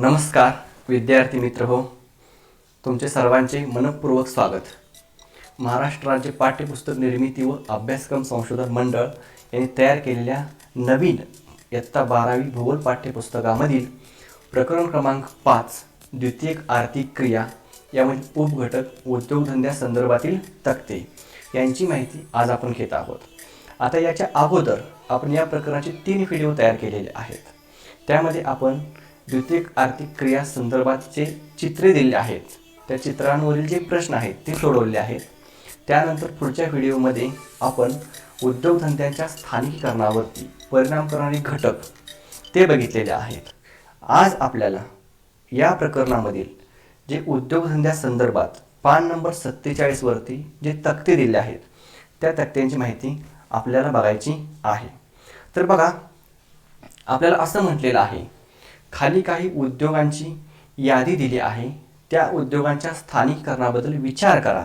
नमस्कार विद्यार्थी मित्र हो, तुमचे सर्वांचे मनपूर्वक स्वागत। महाराष्ट्र राज्य पाठ्यपुस्तक निर्मिती व अभ्यासक्रम संशोधन मंडळ यांनी तयार केलेल्या नवीन इयत्ता 12वी भूगोल पाठ्यपुस्तकामधील प्रकरण क्रमांक 5 द्वितीयक आर्थिक क्रिया यामधील उपघटक उद्योगधंद्यासंदर्भातील तक्ते यांची माहिती आज आपण घेत आहोत। आता याच्या अगोदर आपण या प्रकरणाचे 3 व्हिडिओ तयार केलेले आहेत। त्यामध्ये आपण द्वितीयक आर्थिक क्रिया संदर्भातचे चित्रे दिलेले आहेत, त्या चित्रांवरील जे प्रश्न आहेत ते सोडवलेले आहेत। त्यानंतर पुढच्या व्हिडिओमध्ये आपण उद्योगधंद्यांच्या स्थानिकीकरणावरती परिणाम करणारे घटक ते बघितलेले आहेत। आज आपल्याला या प्रकरणामधील जे उद्योगधंद्यासंदर्भात पान नंबर 47 वरती जे तक्ते दिले आहेत त्या तक्त्यांची माहिती आपल्याला बघायची आहे। तर बघा, आपल्याला असं म्हटलेलं आहे, खाली काही उद्योगांची यादी दिली आहे, त्या उद्योगांच्या स्थानिकीकरणाबद्दल विचार करा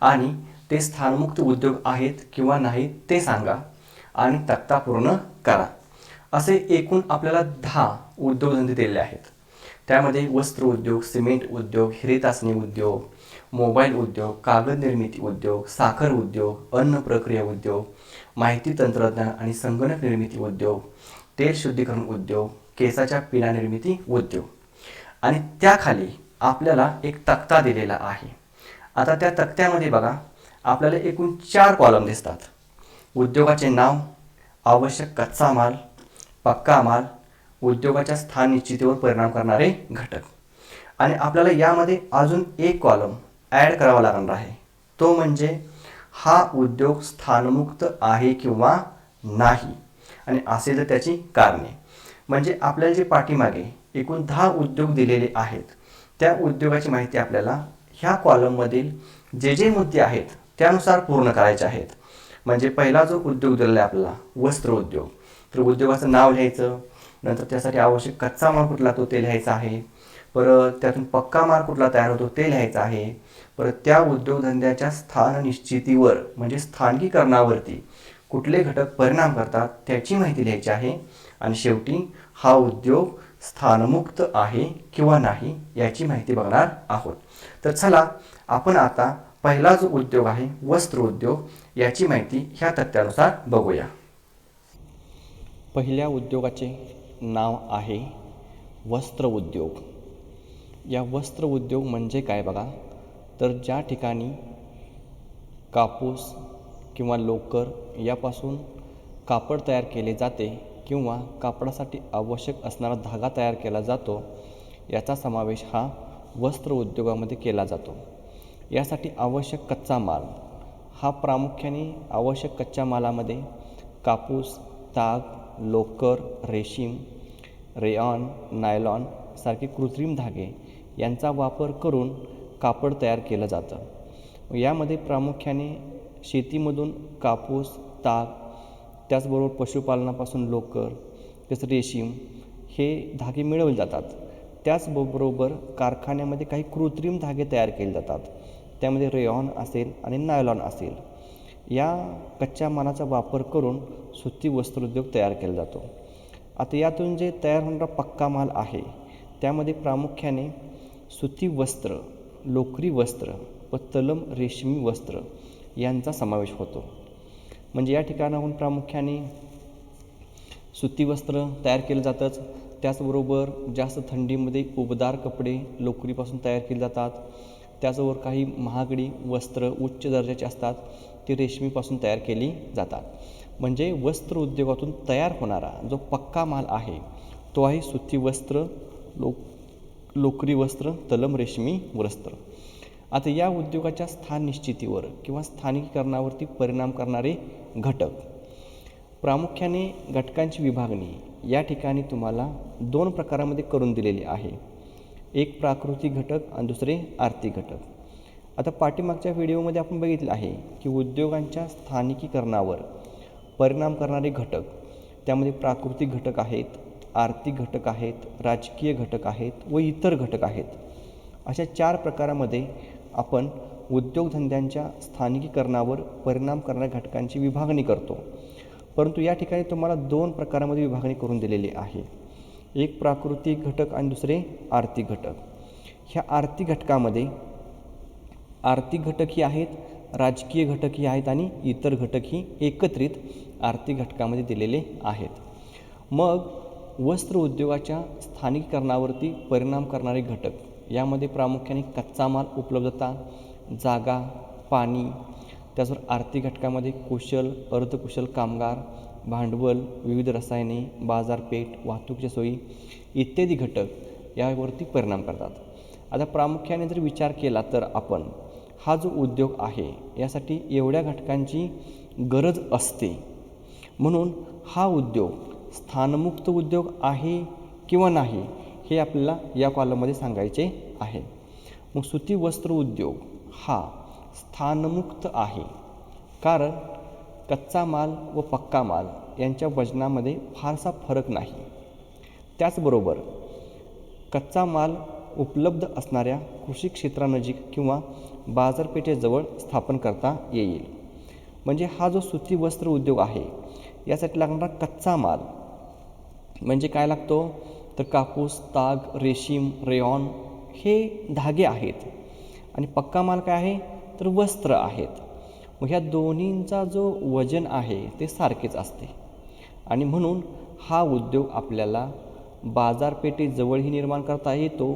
आणि ते स्थानमुक्त उद्योग आहेत किंवा नाहीत ते सांगा आणि तक्ता पूर्ण करा। असे एकूण आपल्याला 10 उद्योगधंदे दिलेले आहेत। त्यामध्ये वस्त्र उद्योग, सिमेंट उद्योग, हिरे तासणी उद्योग, मोबाईल उद्योग, कागद निर्मिती उद्योग, साखर उद्योग, अन्न प्रक्रिया उद्योग, माहिती तंत्रज्ञान आणि संगणक निर्मिती उद्योग, तेल शुद्धीकरण उद्योग, केसाच्या पिना निर्मिती उद्योग आणि त्याखाली आपल्याला एक तक्ता दिलेला आहे। आता त्या तक्त्यामध्ये बघा, आपल्याला एकूण 4 कॉलम दिसतात। उद्योगाचे नाव, आवश्यक कच्चा माल, पक्का माल, उद्योगाच्या स्थान निश्चितीवर परिणाम करणारे घटक आणि आपल्याला यामध्ये अजून एक कॉलम ॲड करावा लागणार आहे, तो म्हणजे हा उद्योग स्थानमुक्त आहे किंवा नाही आणि असेल तर त्याची कारणे। म्हणजे आपल्याला जे पाठीमागे एकूण 10 उद्योग दिलेले आहेत त्या उद्योगाची माहिती आपल्याला ह्या कॉलममधील जे मुद्दे आहेत त्यानुसार पूर्ण करायचे आहेत। म्हणजे पहिला जो उद्योग दिलेला आहे आपल्याला वस्त्र उद्योग, तर उद्योगाचं नाव लिहायचं, नंतर त्यासाठी आवश्यक कच्चा माल कुठला तो ते लिहायचा आहे, परत त्यातून पक्का माल कुठला तयार होतो ते लिहायचा आहे, परत त्या उद्योगधंद्याच्या स्थान निश्चितीवर म्हणजे स्थानिकीकरणावरती कुठले घटक परिणाम करतात त्याची माहिती लिहायची आहे आणि शेवटी हा उद्योग स्थानमुक्त आहे किंवा नाही याची माहिती बघणार आहोत। तर चला आपण आता पहिला जो उद्योग आहे वस्त्र उद्योग याची माहिती ह्या तक्त्यानुसार बघूया। पहिल्या उद्योगाचे नाव आहे वस्त्र उद्योग। या वस्त्र उद्योग म्हणजे काय बघा, तर ज्या ठिकाणी कापूस किंवा लोकर यापासून कापड तयार केले जाते किंवा कापडासाठी आवश्यक असणारा धागा तयार केला जातो, याचा समावेश हा वस्त्र उद्योगामध्ये केला जातो। यासाठी आवश्यक कच्चा माल हा प्रामुख्याने आवश्यक कच्च्या मालामध्ये कापूस, ताग, लोकर, रेशीम, रेयॉन, नायलॉन सारखे कृत्रिम धागे यांचा वापर करून कापड तयार केलं जातं। यामध्ये प्रामुख्याने शेतीमधून कापूस, ताग, त्याचबरोबर पशुपालनापासून लोकर, तसं रेशीम हे धागे मिळवले जातात। त्याचबरोबर कारखान्यामध्ये काही कृत्रिम धागे तयार केले जातात, त्यामध्ये रेयॉन असेल आणि नायलॉन असेल। या कच्च्या मालाचा वापर करून सुती वस्त्रोद्योग तयार केला जातो। आता यातून जे तयार होणारा पक्का माल आहे त्यामध्ये प्रामुख्याने सुती वस्त्र, लोकरी वस्त्र व तलम रेशमी वस्त्र यांचा समावेश होतो। म्हणजे या ठिकाणाहून प्रामुख्याने सुती वस्त्र तयार केलं जातंच, त्याचबरोबर जास्त थंडीमध्ये उबदार कपडे लोकरीपासून तयार केले जातात। त्याचबरोबर काही महागडी वस्त्र उच्च दर्जाची असतात ती रेशमीपासून तयार केली जातात। म्हणजे वस्त्र उद्योगातून तयार होणारा जो पक्का माल आहे तो आहे सुती वस्त्र, लोकरी वस्त्र, तलम रेशमी वस्त्र। आता या उद्योगाच्या स्थान निश्चितीवर किंवा स्थानिकीकरणावरती परिणाम करणारे घटक, प्रामुख्याने घटकांची विभागणी या ठिकाणी तुम्हाला 2 प्रकारामध्ये करून दिलेली आहे, एक प्राकृतिक घटक आणि दुसरे आर्थिक घटक। आता पाठीमागच्या व्हिडिओमध्ये आपण बघितलं आहे की उद्योगांच्या स्थानिकीकरणावर परिणाम करणारे घटक त्यामध्ये प्राकृतिक घटक आहेत, आर्थिक घटक आहेत, राजकीय घटक आहेत व इतर घटक आहेत। अशा 4 प्रकारामध्ये आपण उद्योगधंद्यांच्या स्थानिकीकरणावर परिणाम करणाऱ्या घटकांची विभागणी करतो। परंतु या ठिकाणी तुम्हाला 2 प्रकारामध्ये विभागणी करून दिलेली आहे। एक प्राकृतिक घटक आणि दुसरे आर्थिक घटक. ह्या आर्थिक घटकामध्ये आर्थिक घटक ही आहेत, राजकीय घटक ही आहेत आणि इतर घटक ही एकत्रित आर्थिक घटकामध्ये दिलेले आहेत. मग वस्त्र उद्योगाच्या स्थानिकीकरणावरती परिणाम करणारे घटक यामध्ये प्रामुख्याने कच्चा माल उपलब्धता, जागा, पाणी, त्याचबरोबर आर्थिक घटकामध्ये कुशल, अर्धकुशल कामगार, भांडवल, विविध रसायने, बाजारपेठ, वाहतुकीच्या सोयी इत्यादी घटक यावरती परिणाम करतात. आता प्रामुख्याने जर विचार केला तर आपण हा जो उद्योग आहे यासाठी एवढ्या घटकांची गरज असते. म्हणून हा उद्योग स्थानमुक्त उद्योग आहे किंवा नाही हे आपल्याला या कॉलममध्ये सांगायचे आहे. मग सुती वस्त्र उद्योग हा स्थानमुक्त आहे, कारण कच्चा माल व पक्का माल यांच्या वजनामध्ये फारसा फरक नाही. त्याचबरोबर कच्चा माल उपलब्ध असणाऱ्या कृषी क्षेत्रानजीक किंवा बाजारपेठेजवळ स्थापन करता येईल. म्हणजे हा जो सुती वस्त्र उद्योग आहे यासाठी लागणारा कच्चा माल म्हणजे काय लागतो तर कापूस, ताग, रेशीम, रेयॉन हे धागे आहेत आणि पक्का माल काय आहे तर वस्त्र आहेत. मग ह्या दोन्हींचा जो वजन आहे ते सारखेच असते आणि म्हणून हा उद्योग आपल्याला बाजारपेठेजवळही निर्माण करता येतो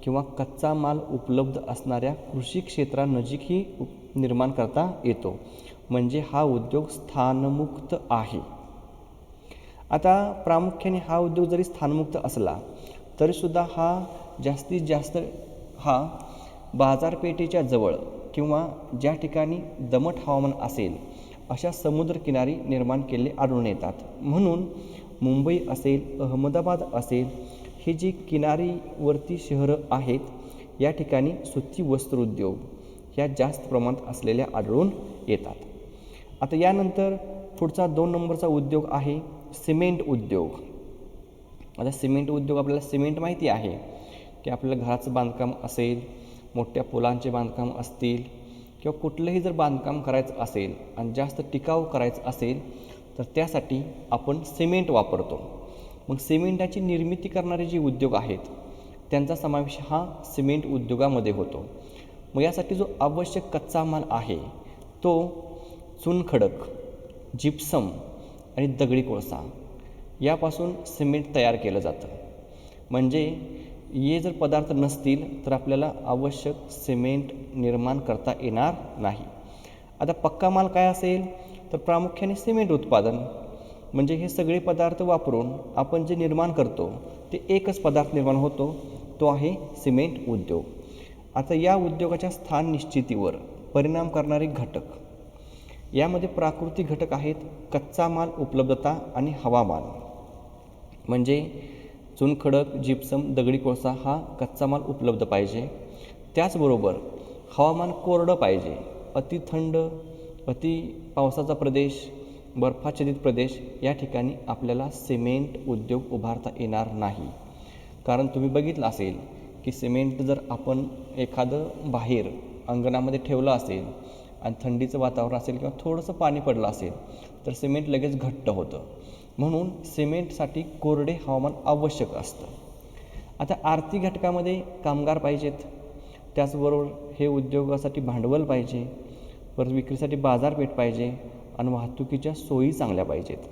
किंवा कच्चा माल उपलब्ध असणाऱ्या कृषी क्षेत्रानजीकही निर्माण करता येतो. म्हणजे हा उद्योग स्थानमुक्त आहे. आता प्रामुख्याने हा उद्योग जरी स्थानमुक्त असला तरीसुद्धा हा जास्तीत जास्त हा बाजारपेठेच्या जवळ किंवा ज्या ठिकाणी दमट हवामान असेल अशा समुद्रकिनारी निर्माण केले आढळून येतात. म्हणून मुंबई असेल, अहमदाबाद असेल, हे जी किनारीवरती शहरं आहेत या ठिकाणी सुती वस्त्रोद्योग ह्या जास्त प्रमाणात असलेल्या आढळून येतात. आता यानंतर पुढचा 2 नंबरचा उद्योग आहे सिमेंट उद्योग. आता सिमेंट उद्योग आपल्याला सिमेंट माहिती आहे की आपल्याला घराचं बांधकाम असेल, मोठ्या पुलांचे बांधकाम असतील किंवा कुठलंही जर बांधकाम करायचं असेल आणि जास्त टिकाऊ करायचं असेल तर त्यासाठी आपण सिमेंट वापरतो. मग सिमेंटाची निर्मिती करणारे जे उद्योग आहेत त्यांचा समावेश हा सिमेंट उद्योगामध्ये होतो. मग यासाठी जो आवश्यक कच्चा माल आहे तो चुनखडक, जिप्सम आणि दगडी कोळसा यापासून सिमेंट तयार केलं जातं. म्हणजे हे जर पदार्थ नसतील तर आपल्याला आवश्यक सिमेंट निर्माण करता येणार नाही. आता पक्का माल काय असेल तर प्रामुख्याने सिमेंट उत्पादन, म्हणजे हे सगळे पदार्थ वापरून आपण जे निर्माण करतो ते एकच पदार्थ निर्माण होतो, तो आहे सिमेंट उद्योग. आता या उद्योगाच्या स्थान निश्चितीवर परिणाम करणारे घटक यामध्ये प्राकृतिक घटक आहेत कच्चा माल उपलब्धता आणि हवामान. म्हणजे चुनखडक, जिप्सम, दगडी कोळसा हा कच्चा माल उपलब्ध पाहिजे. त्याचबरोबर हवामान कोरडं पाहिजे. अति थंड, अति पावसाचा प्रदेश, बर्फाच्छादित प्रदेश या ठिकाणी आपल्याला सिमेंट उद्योग उभारता येणार नाही. कारण तुम्ही बघितलं असेल की सिमेंट जर आपण एखादं बाहेर अंगणामध्ये ठेवलं असेल आणि थंडीचं वातावरण असेल किंवा थोडंसं पाणी पडलं असेल तर सिमेंट लगेच घट्ट होतं. म्हणून सिमेंटसाठी कोरडे हवामान आवश्यक असतं. आता आर्थिक घटकामध्ये कामगार पाहिजेत, त्याचबरोबर हे उद्योगासाठी भांडवल पाहिजे, परत विक्रीसाठी बाजारपेठ पाहिजे आणि वाहतुकीच्या सोयी चांगल्या पाहिजेत.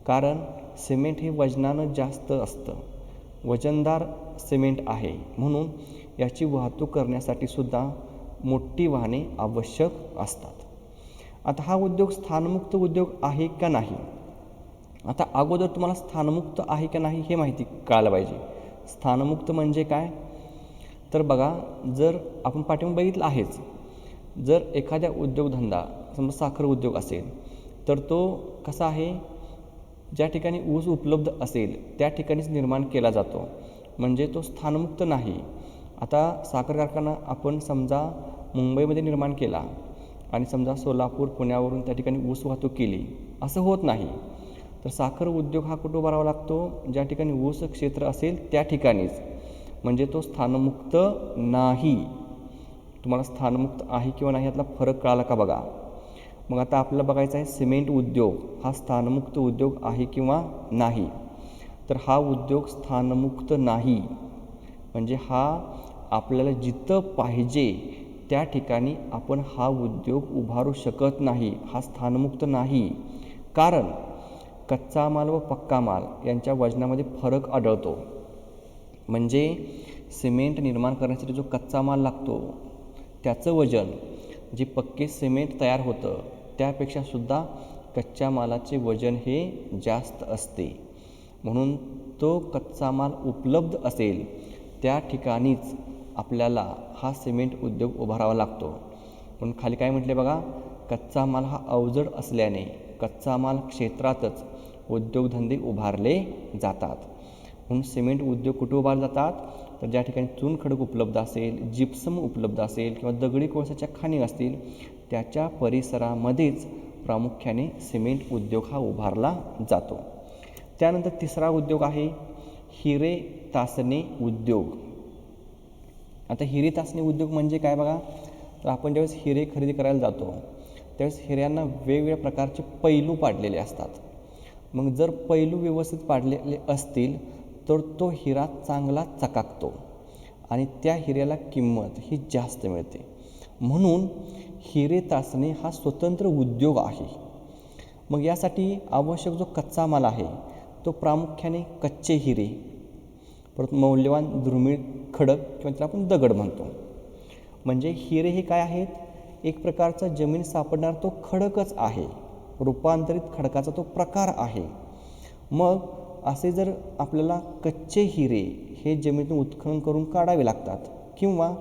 कारण सिमेंट हे वजनानं जास्त असतं, वजनदार सिमेंट आहे, म्हणून याची वाहतूक करण्यासाठी सुद्धा मोठी वाहने आवश्यक असतात. आता हा उद्योग स्थानमुक्त उद्योग आहे का नाही, आता अगोदर तुम्हाला स्थानमुक्त आहे का नाही हे माहिती कळायला पाहिजे. स्थानमुक्त म्हणजे काय तर बघा, जर आपण पाठीमागे बघितलं आहेच, जर एखाद्या उद्योगधंदा समजा साखर उद्योग असेल तर तो कसा आहे, ज्या ठिकाणी ऊस उपलब्ध असेल त्या ठिकाणीच निर्माण केला जातो, म्हणजे तो स्थानमुक्त नाही. आता साखर कारखाना आपण समजा मुंबईमध्ये निर्माण केला आणि समजा सोलापूर, पुण्यावरून त्या ठिकाणी ऊस वाहतूक केली, असं होत नाही. तर साखर उद्योग हा कुठं उभारावा लागतो, ज्या ठिकाणी ऊस क्षेत्र असेल त्या ठिकाणीच, म्हणजे तो स्थानमुक्त नाही. तुम्हाला स्थानमुक्त आहे किंवा नाही यातला फरक कळाला का बघा. मग आता आपल्याला बघायचं आहे सिमेंट उद्योग हा स्थानमुक्त उद्योग आहे किंवा नाही. तर हा उद्योग स्थानमुक्त नाही. म्हणजे हा आपल्याला जिथं पाहिजे त्या ठिकाणी आपण हा उद्योग उभारू शकत नाही, हा स्थानमुक्त नाही. कारण कच्चा माल व पक्का माल यांच्या वजनामध्ये फरक आढळतो. म्हणजे सिमेंट निर्माण करण्यासाठी जो कच्चा माल लागतो त्याचं वजन जे पक्के सिमेंट तयार होतं त्यापेक्षासुद्धा कच्च्या मालाचे वजन हे जास्त असते. म्हणून तो कच्चा माल उपलब्ध असेल त्या ठिकाणीच आपल्याला हा सिमेंट उद्योग उभारावा लागतो. पण खाली काय म्हटले बघा, कच्चा माल हा अवजड असल्याने कच्चा माल क्षेत्रातच उद्योगधंदे उभारले जातात. म्हणून सिमेंट उद्योग कुठे उभारले जातात, तर ज्या ठिकाणी चुनखडक उपलब्ध असेल, जिप्सम उपलब्ध असेल किंवा दगडी कोळशाच्या खाणी असतील त्याच्या परिसरामध्येच प्रामुख्याने सिमेंट उद्योग हा उभारला जातो. त्यानंतर तिसरा उद्योग आहे हिरे तासणे उद्योग. आता हिरे तासणे उद्योग म्हणजे काय बघा, तर आपण ज्यावेळेस हिरे खरेदी करायला जातो त्यावेळेस हिऱ्यांना वेगवेगळ्या प्रकारचे पैलू पाडलेले असतात. मग जर पैलू व्यवस्थित पाडलेले असतील तर तो हिरा चांगला चकाकतो आणि त्या हिऱ्याला किंमत ही जास्त मिळते. म्हणून हिरे तासणे हा स्वतंत्र उद्योग आहे. मग यासाठी आवश्यक जो कच्चा माल आहे तो प्रामुख्याने कच्चे हिरे, परत मौल्यवान दुर्मिळ खडक किंवा त्याला आपण दगड म्हणतो. म्हणजे हिरे हे काय आहेत, एक प्रकारचा जमीन सापडणारा तो खडकच आहे, रूपांतरित खडकाचा तो प्रकार आहे. मग असे जर आपल्याला कच्चे हिरे हे जमिनीतून उत्खनन करून काढावे लागतात किंवा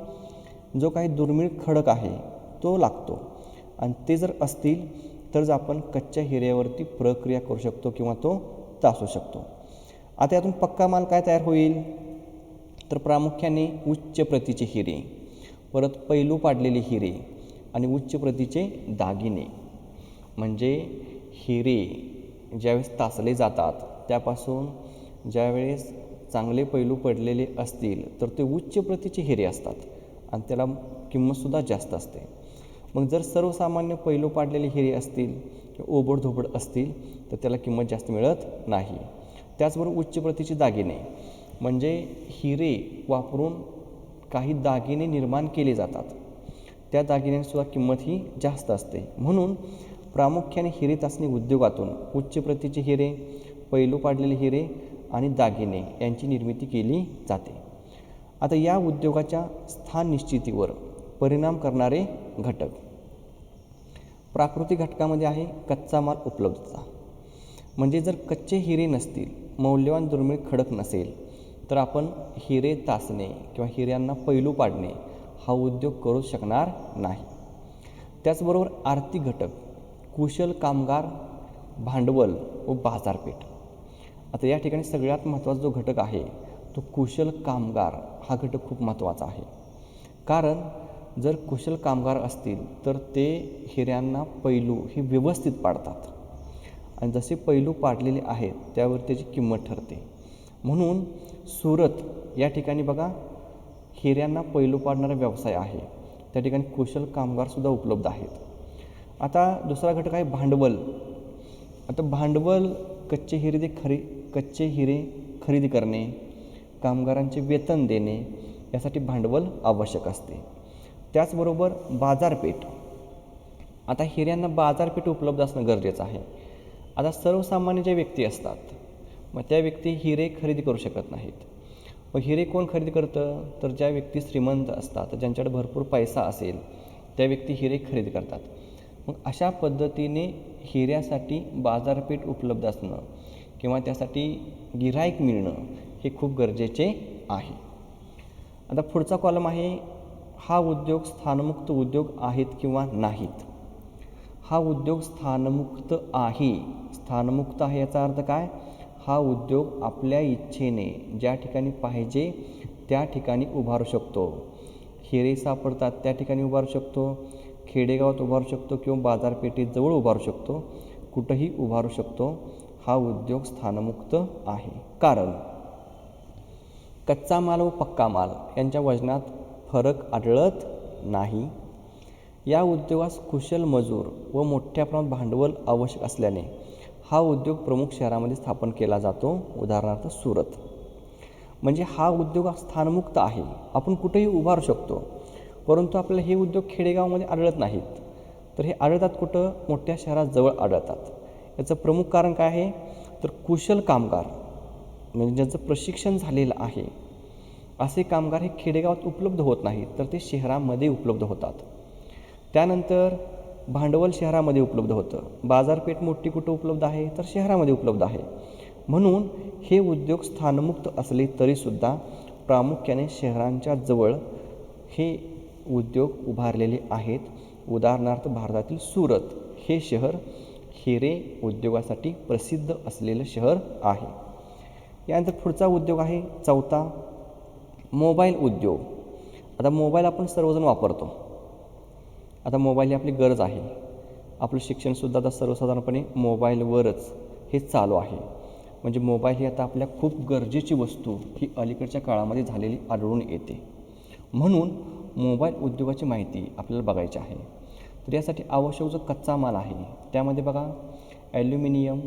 जो काही दुर्मिळ खडक आहे तो लागतो आणि ते जर असतील तरच आपण कच्च्या हिऱ्यावरती प्रक्रिया करू शकतो किंवा तो तासू शकतो. आता यातून पक्का माल काय तयार होईल, तर प्रामुख्याने उच्च प्रतीचे हिरे, परत पैलू पाडलेले हिरे आणि उच्च प्रतीचे दागिने. म्हणजे हिरे ज्यावेळेस तासले जातात त्यापासून ज्यावेळेस चांगले पैलू पडलेले असतील तर ते उच्च प्रतीचे हिरे असतात आणि त्याला किंमतसुद्धा जास्त असते. मग जर सर्वसामान्य पैलू पाडलेले हिरे असतील किंवा ओबडधोबड असतील तर त्याला किंमत जास्त मिळत नाही. त्याचबरोबर उच्च प्रतीचे दागिने म्हणजे हिरे वापरून काही दागिने निर्माण केले जातात, त्या दागिन्यांसुद्धा किंमत ही जास्त असते. म्हणून प्रामुख्याने हिरे तासणी उद्योगातून उच्च प्रतीचे हिरे, पैलू पाडलेले हिरे आणि दागिने यांची निर्मिती केली जाते. आता या उद्योगाच्या स्थान निश्चितीवर परिणाम करणारे घटक, प्राकृतिक घटकामध्ये आहे कच्चा माल उपलब्धता. म्हणजे जर कच्चे हिरे नसतील, मौल्यवान दुर्मिळ खडक नसेल तर आपण हिरे तासणे किंवा हिऱ्यांना पैलू पाडणे हा उद्योग करू शकणार नाही. त्याचबरोबर आर्थिक घटक, कुशल कामगार, भांडवल व बाजारपेठ. आता या ठिकाणी सगळ्यात महत्त्वाचा जो घटक आहे तो कुशल कामगार हा घटक खूप महत्त्वाचा आहे. कारण जर कुशल कामगार असतील तर ते हिऱ्यांना पैलू हे व्यवस्थित पाडतात आणि जसे पैलू पाडलेले आहेत त्यावर त्याची किंमत ठरते. म्हणून सुरत या ठिकाणी बघा हिऱ्यांना पैलू पाडणारा व्यवसाय आहे, त्या ठिकाणी कुशल कामगारसुद्धा उपलब्ध आहेत. आता दुसरा घटक आहे भांडवल. आता भांडवल कच्चे हिरे खरेदी करणे, कामगारांचे वेतन देणे यासाठी भांडवल आवश्यक असते. त्याचबरोबर बाजारपेठ. आता हिऱ्यांना बाजारपेठ उपलब्ध असणं गरजेचं आहे. आता सर्वसामान्य ज्या व्यक्ती असतात मग त्या व्यक्ती हिरे खरेदी करू शकत नाहीत. मग हिरे कोण खरेदी करतं, तर ज्या व्यक्ती श्रीमंत असतात, ज्यांच्याकडे भरपूर पैसा असेल त्या व्यक्ती हिरे खरेदी करतात. मग अशा पद्धतीने हिऱ्यासाठी बाजारपेठ उपलब्ध असणं किंवा त्यासाठी गिऱ्हाईक मिळणं हे खूप गरजेचे आहे. आता पुढचा कॉलम आहे हा उद्योग स्थानमुक्त उद्योग आहेत किंवा नाहीत. हा उद्योग स्थानमुक्त आहे. स्थानमुक्त आहे याचा अर्थ काय, हा उद्योग आपल्या इच्छेने ज्या ठिकाणी पाहिजे त्या ठिकाणी उभारू शकतो. हिरे सापडतात त्या ठिकाणी उभारू शकतो, खेडेगावात उभारू शकतो किंवा बाजारपेठेजवळ उभारू शकतो, कुठंही उभारू शकतो. हा उद्योग स्थानमुक्त आहे. कारण कच्चा माल व पक्का माल यांच्या वजनात फरक आढळत नाही. या उद्योगास कुशल मजूर व मोठ्या प्रमाणात भांडवल आवश्यक असल्याने हा उद्योग प्रमुख शहरामध्ये स्थापन केला जातो, उदाहरणार्थ सुरत. म्हणजे हा उद्योग स्थानमुक्त आहे, आपण कुठेही उभारू शकतो. परंतु आपल्याला हे उद्योग खेडेगावामध्ये आढळत नाहीत. तर हे आढळतात कुठं? मोठ्या शहराजवळ आढळतात. याचं प्रमुख कारण काय आहे? तर कुशल कामगार, म्हणजे ज्यांचं प्रशिक्षण झालेलं आहे, असे कामगार हे खेडेगावात उपलब्ध होत नाहीत, तर ते शहरामध्ये उपलब्ध होतात. त्यानंतर भांडवल शहरामध्ये उपलब्ध होतं. बाजारपेठ मोठी कुठं उपलब्ध आहे? तर शहरामध्ये उपलब्ध आहे. म्हणून हे उद्योग स्थानमुक्त असले तरीसुद्धा प्रामुख्याने शहरांच्या जवळ हे उद्योग उभारलेले आहेत. उदाहरणार्थ भारतातील सुरत हे शहर हिरे उद्योगासाठी प्रसिद्ध असलेलं शहर आहे. यानंतर पुढचा उद्योग आहे चौथा, मोबाईल उद्योग. आता मोबाईल आपण सर्वजण वापरतो. आता मोबाईल ही आपली गरज आहे. आपलं शिक्षणसुद्धा आता सर्वसाधारणपणे मोबाईलवरच हे चालू आहे. म्हणजे मोबाईल ही आता आपल्या खूप गरजेची वस्तू ही अलीकडच्या काळामध्ये झालेली आढळून येते. म्हणून मोबाईल उद्योगाची माहिती आपल्याला बघायची आहे. तर यासाठी आवश्यक जो कच्चा माल आहे त्यामध्ये बघा ॲल्युमिनियम,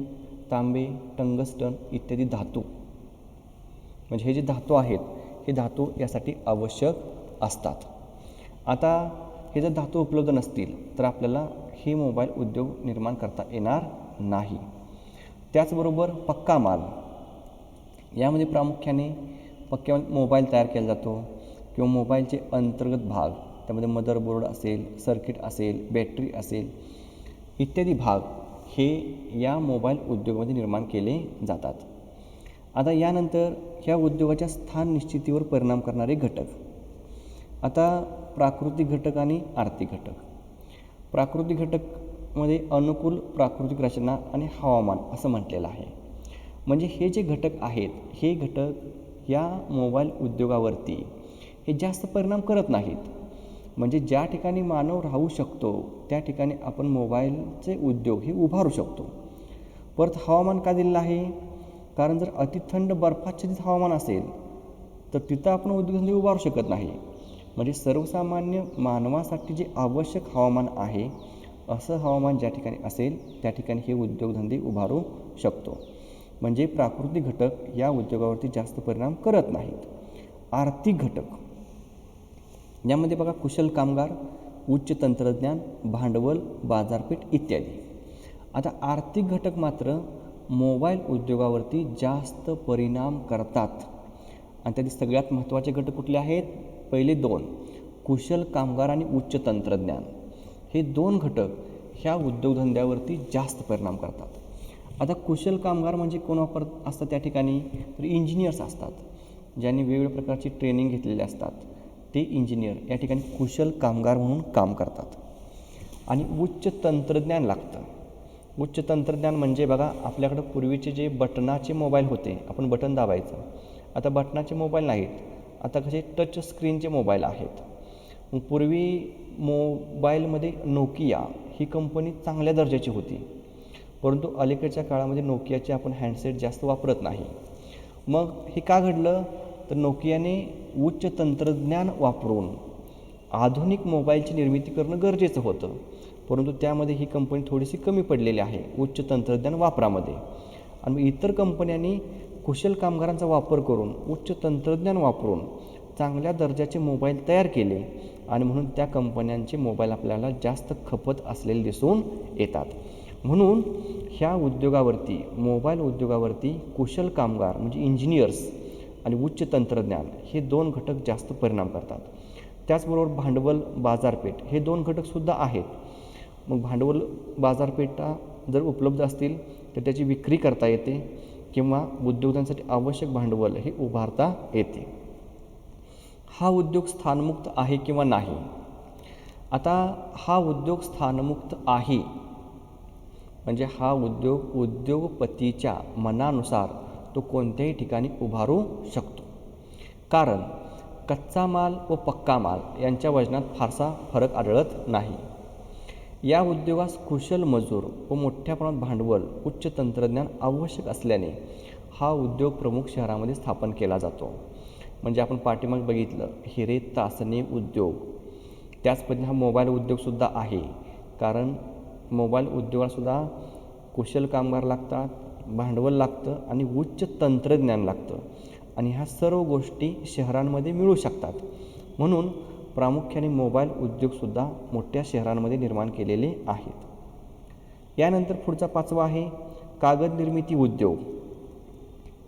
तांबे, टंगस्टन इत्यादी धातू, म्हणजे हे जे धातू आहेत हे धातू यासाठी आवश्यक असतात. आता हे जर धातू उपलब्ध नसतील तर आपल्याला हे मोबाईल उद्योग निर्माण करता येणार नाही. त्याचबरोबर पक्का माल, यामध्ये प्रामुख्याने पक्क्या मोबाईल तयार केला जातो किंवा मोबाईलचे अंतर्गत भाग, त्यामध्ये मदरबोर्ड असेल, सर्किट असेल, बॅटरी असेल इत्यादी भाग हे या मोबाईल उद्योगामध्ये निर्माण केले जातात. आता यानंतर ह्या उद्योगाच्या स्थान निश्चितीवर परिणाम करणारे घटक. आता प्राकृतिक घटक आणि आर्थिक घटक. प्राकृतिक घटकमध्ये अनुकूल प्राकृतिक रचना आणि हवामान असं म्हटलेलं आहे. म्हणजे हे जे घटक आहेत हे घटक या मोबाईल उद्योगावरती हे जास्त परिणाम करत नाहीत. म्हणजे ज्या ठिकाणी मानव राहू शकतो त्या ठिकाणी आपण मोबाईलचे उद्योग हे उभारू शकतो. परत हवामान का दिलेलं आहे? कारण जर अतिथंड बर्फाच्छादित हवामान असेल तर तिथं आपण उद्योगधंदे उभारू शकत नाही. म्हणजे सर्वसामान्य मानवासाठी जे आवश्यक हवामान आहे असं हवामान ज्या ठिकाणी असेल त्या ठिकाणी हे उद्योगधंदे उभारू शकतो. म्हणजे प्राकृतिक घटक या उद्योगावरती जास्त परिणाम करत नाहीत. आर्थिक घटक, यामध्ये बघा कुशल कामगार, उच्च तंत्रज्ञान, भांडवल, बाजारपेठ इत्यादी. आता आर्थिक घटक मात्र मोबाईल उद्योगावरती जास्त परिणाम करतात. आणि त्यातील सगळ्यात महत्त्वाचे घटक कुठले आहेत? पहिले दोन, कुशल कामगार आणि उच्च तंत्रज्ञान. हे दोन घटक ह्या उद्योगधंद्यावरती जास्त परिणाम करतात. आता कुशल कामगार म्हणजे कोण वापरत असतात त्या ठिकाणी? तर इंजिनियर्स असतात, ज्यांनी वेगवेगळ्या प्रकारची ट्रेनिंग घेतलेली असतात. ते इंजिनियर या ठिकाणी कुशल कामगार म्हणून काम करतात. आणि उच्च तंत्रज्ञान लागतं. उच्च तंत्रज्ञान म्हणजे बघा आपल्याकडं पूर्वीचे जे बटनाचे मोबाईल होते, आपण बटन दाबायचं. आता बटनाचे मोबाईल नाहीत, आता कसे टच स्क्रीनचे मोबाईल आहेत. मग पूर्वी मोबाईलमध्ये नोकिया ही कंपनी चांगल्या दर्जाची होती, परंतु अलीकडच्या काळामध्ये नोकियाचे आपण हँडसेट जास्त वापरत नाही. मग हे का घडलं? तर नोकियाने उच्च तंत्रज्ञान वापरून आधुनिक मोबाईलची निर्मिती करणं गरजेचं होतं, परंतु त्यामध्ये ही कंपनी थोडीशी कमी पडलेली आहे उच्च तंत्रज्ञान वापरामध्ये. आणि इतर कंपन्यांनी कुशल कामगारांचा वापर करून उच्च तंत्रज्ञान वापरून चांगल्या दर्जाचे मोबाईल तयार केले आणि म्हणून त्या कंपन्यांचे मोबाईल आपल्याला जास्त खपत असलेले दिसून येतात. म्हणून ह्या उद्योगावरती, मोबाईल उद्योगावरती कुशल कामगार म्हणजे इंजिनियर्स आणि उच्च तंत्रज्ञान हे दोन घटक जास्त परिणाम करतात. त्याचबरोबर भांडवल, बाजारपेठ हे दोन घटकसुद्धा आहेत. मग भांडवल, बाजारपेठा जर उपलब्ध असतील तर त्याची विक्री करता येते किंवा उद्योगांसाठी आवश्यक भांडवल हे उभारता येते. हा उद्योग स्थानमुक्त आहे किंवा नाही? आता हा उद्योग स्थानमुक्त आहे म्हणजे हा उद्योग उद्योगपतीच्या मनानुसार तो कोणत्याही ठिकाणी उभारू शकतो. कारण कच्चा माल व पक्का माल यांच्या वजनात फारसा फरक आढळत नाही. या उद्योगास कुशल मजूर व मोठ्या प्रमाणात भांडवल, उच्च तंत्रज्ञान आवश्यक असल्याने हा उद्योग प्रमुख शहरामध्ये स्थापन केला जातो. म्हणजे आपण पाठीमागे बघितलं हिरे तासणी उद्योग, त्याच पद्धतीने हा मोबाईल उद्योगसुद्धा आहे. कारण मोबाईल उद्योगासुद्धा कुशल कामगार लागतात, भांडवल लागतं आणि उच्च तंत्रज्ञान लागतं आणि ह्या सर्व गोष्टी शहरांमध्ये मिळू शकतात. म्हणून प्रामुख्याने मोबाईल उद्योगसुद्धा मोठ्या शहरांमध्ये निर्माण केलेले आहेत. यानंतर पुढचा 5वा आहे कागद निर्मिती उद्योग.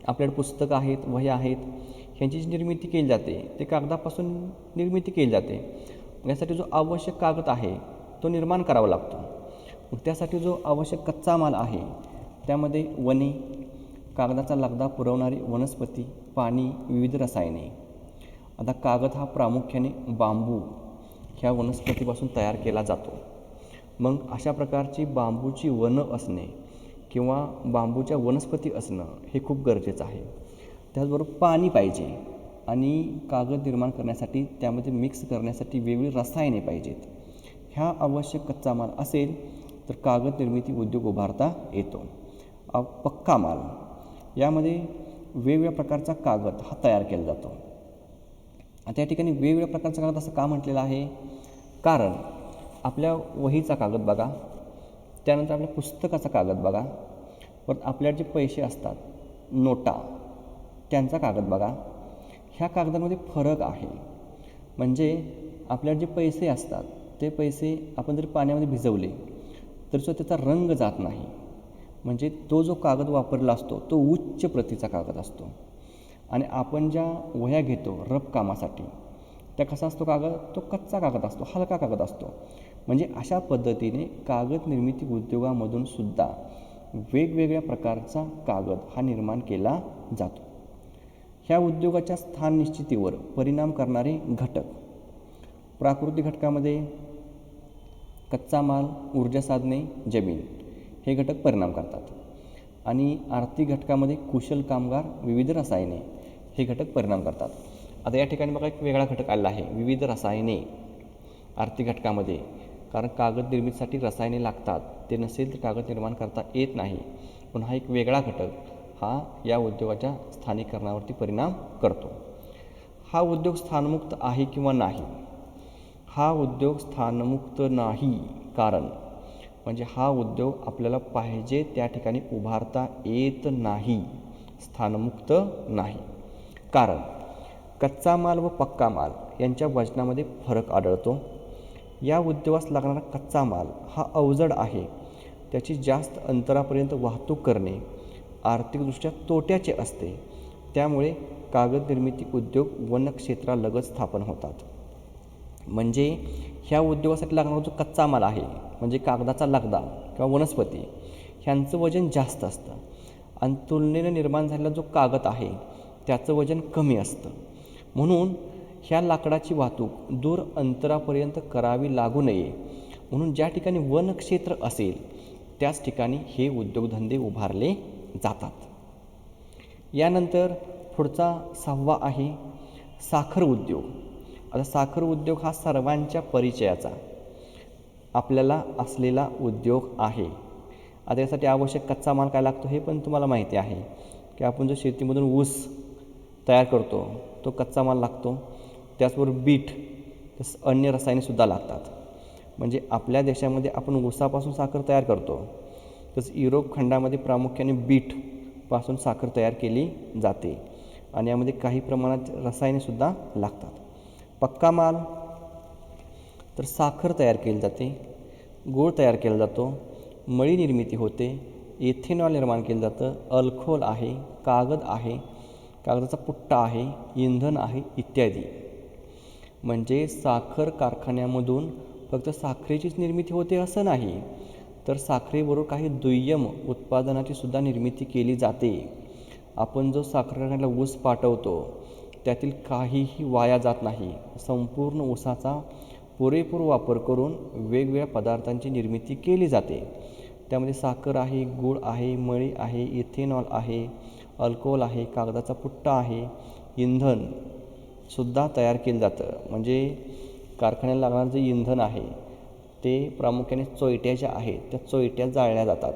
आपल्याकडे पुस्तकं आहेत, वह्या आहेत, ह्यांची जी निर्मिती केली जाते ते कागदापासून निर्मिती केली जाते. यासाठी जो आवश्यक कागद आहे तो निर्माण करावा लागतो. मग त्यासाठी जो आवश्यक कच्चा माल आहे त्यामध्ये वने, कागदाचा लगदा पुरवणारी वनस्पती, पाणी, विविध रसायने. आता कागद हा प्रामुख्याने बांबू ह्या वनस्पतीपासून तयार केला जातो. मग अशा प्रकारची बांबूची वनं असणे किंवा बांबूच्या वनस्पती असणं हे खूप गरजेचं आहे. त्याचबरोबर पाणी पाहिजे आणि कागद निर्माण करण्यासाठी त्यामध्ये मिक्स करण्यासाठी वेगवेगळी रसायने पाहिजेत. ह्या आवश्यक कच्चा माल असेल तर कागद निर्मिती उद्योग उभारता येतो. पक्का माल, यामध्ये वेगवेगळ्या प्रकारचा कागद हा तयार केला जातो. आता या ठिकाणी वेगवेगळ्या प्रकारचा कागद असं का म्हटलेलं आहे? कारण आपल्या वहीचा कागद बघा, त्यानंतर आपल्या पुस्तकाचा कागद बघा, परत आपल्याकडे जे पैसे असतात, नोटा, त्यांचा कागद बघा. ह्या कागदामध्ये फरक आहे. म्हणजे आपल्याकडे जे पैसे असतात ते पैसे आपण जर पाण्यामध्ये भिजवले तरीसुद्धा त्याचा रंग जात नाही. म्हणजे तो जो कागद वापरला असतो तो उच्च प्रतीचा कागद असतो. आणि आपण ज्या वह्या घेतो रफ कामासाठी त्या कसा असतो कागद? तो कच्चा कागद असतो, हलका कागद असतो. म्हणजे अशा पद्धतीने कागद निर्मिती उद्योगामधून सुद्धा वेगवेगळ्या प्रकारचा कागद हा निर्माण केला जातो. ह्या उद्योगाच्या स्थान निश्चितीवर परिणाम करणारे घटक, प्राकृतिक घटकामध्ये कच्चा माल, ऊर्जा साधने, जमीन हे घटक परिणाम करतात. आणि आर्थिक घटकामध्ये कुशल कामगार, विविध रसायने हे घटक परिणाम करतात. आता या ठिकाणी बघा एक वेगळा घटक आला आहे, विविध रसायने आर्थिक घटकामध्ये. कारण कागद निर्मितीसाठी रसायने लागतात, ते नसेल तर कागद निर्माण करता येत नाही. पण हा एक वेगळा घटक हा या उद्योगाच्या स्थानिकीकरणावरती परिणाम करतो. हा उद्योग स्थानमुक्त आहे किंवा नाही? हा उद्योग स्थानमुक्त नाही. कारण म्हणजे हा उद्योग आपल्याला पाहिजे त्या ठिकाणी उभारता येत नाही, स्थानमुक्त नाही. कारण कच्चा माल व पक्का माल यांच्या वजनामध्ये फरक आढळतो. या उद्योगास लागणारा कच्चा माल हा अवजड आहे. त्याची जास्त अंतरापर्यंत वाहतूक करणे आर्थिकदृष्ट्या तोट्याचे असते. त्यामुळे कागद निर्मिती उद्योग वनक्षेत्रालगत स्थापन होतात. म्हणजे ह्या उद्योगासाठी लागणारा जो कच्चा माल आहे म्हणजे कागदाचा लगदा किंवा वनस्पती ह्यांचं वजन जास्त असतं आणि तुलनेने निर्माण झालेला जो कागद आहे त्याचं वजन कमी असतं. म्हणून ह्या लाकडाची वाहतूक दूर अंतरापर्यंत करावी लागू नये म्हणून ज्या ठिकाणी वनक्षेत्र असेल त्याच ठिकाणी हे उद्योगधंदे उभारले जातात. यानंतर पुढचा 6वा आहे साखर उद्योग. आता साखर उद्योग हा सर्वांच्या परिचयाचा आपल्याला असलेला उद्योग आहे. आता यासाठी आवश्यक कच्चा माल काय लागतो हे पण तुम्हाला माहिती आहे की आपण जो शेतीमधून ऊस तयार करतो तो कच्चा माल लागतो. त्याचबरोबर बीट, अन्य रसायनेसुद्धा लागतात. म्हणजे आपल्या देशामध्ये आपण ऊसापासून साखर तयार करतो, तसं युरोप खंडामध्ये प्रामुख्याने बीटपासून साखर तयार केली जाते आणि यामध्ये काही प्रमाणात रसायनेसुद्धा लागतात. पक्का माल तर साखर तयार केली जाते, गूळ तयार केला जातो, मळी निर्मिती होते, इथेनॉल निर्माण केलं जातं, अल्कोहोल आहे, कागद आहे, कागदाचा पुट्टा आहे, इंधन आहे इत्यादी. म्हणजे साखर कारखान्यामधून फक्त साखरेचीच निर्मिती होते असं नाही, तर साखरेबरोबर काही दुय्यम उत्पादनाची सुद्धा निर्मिती केली जाते. आपण जो साखर कारखान्याला ऊस पाठवतो त्यातील काहीही वाया जात नाही. संपूर्ण ऊसाचा पुरेपूर वापर करून वेगवेगळ्या पदार्थांची निर्मिती केली जाते. त्यामध्ये साखर आहे, गूळ आहे, मळी आहे, इथेनॉल आहे, अल्कोहोल आहे, कागदाचा पुट्टा आहे, इंधनसुद्धा तयार केलं जातं. म्हणजे कारखान्याला लागणारं जे इंधन आहे ते प्रामुख्याने चोयट्या ज्या आहेत त्या चोयट्या जाळल्या जातात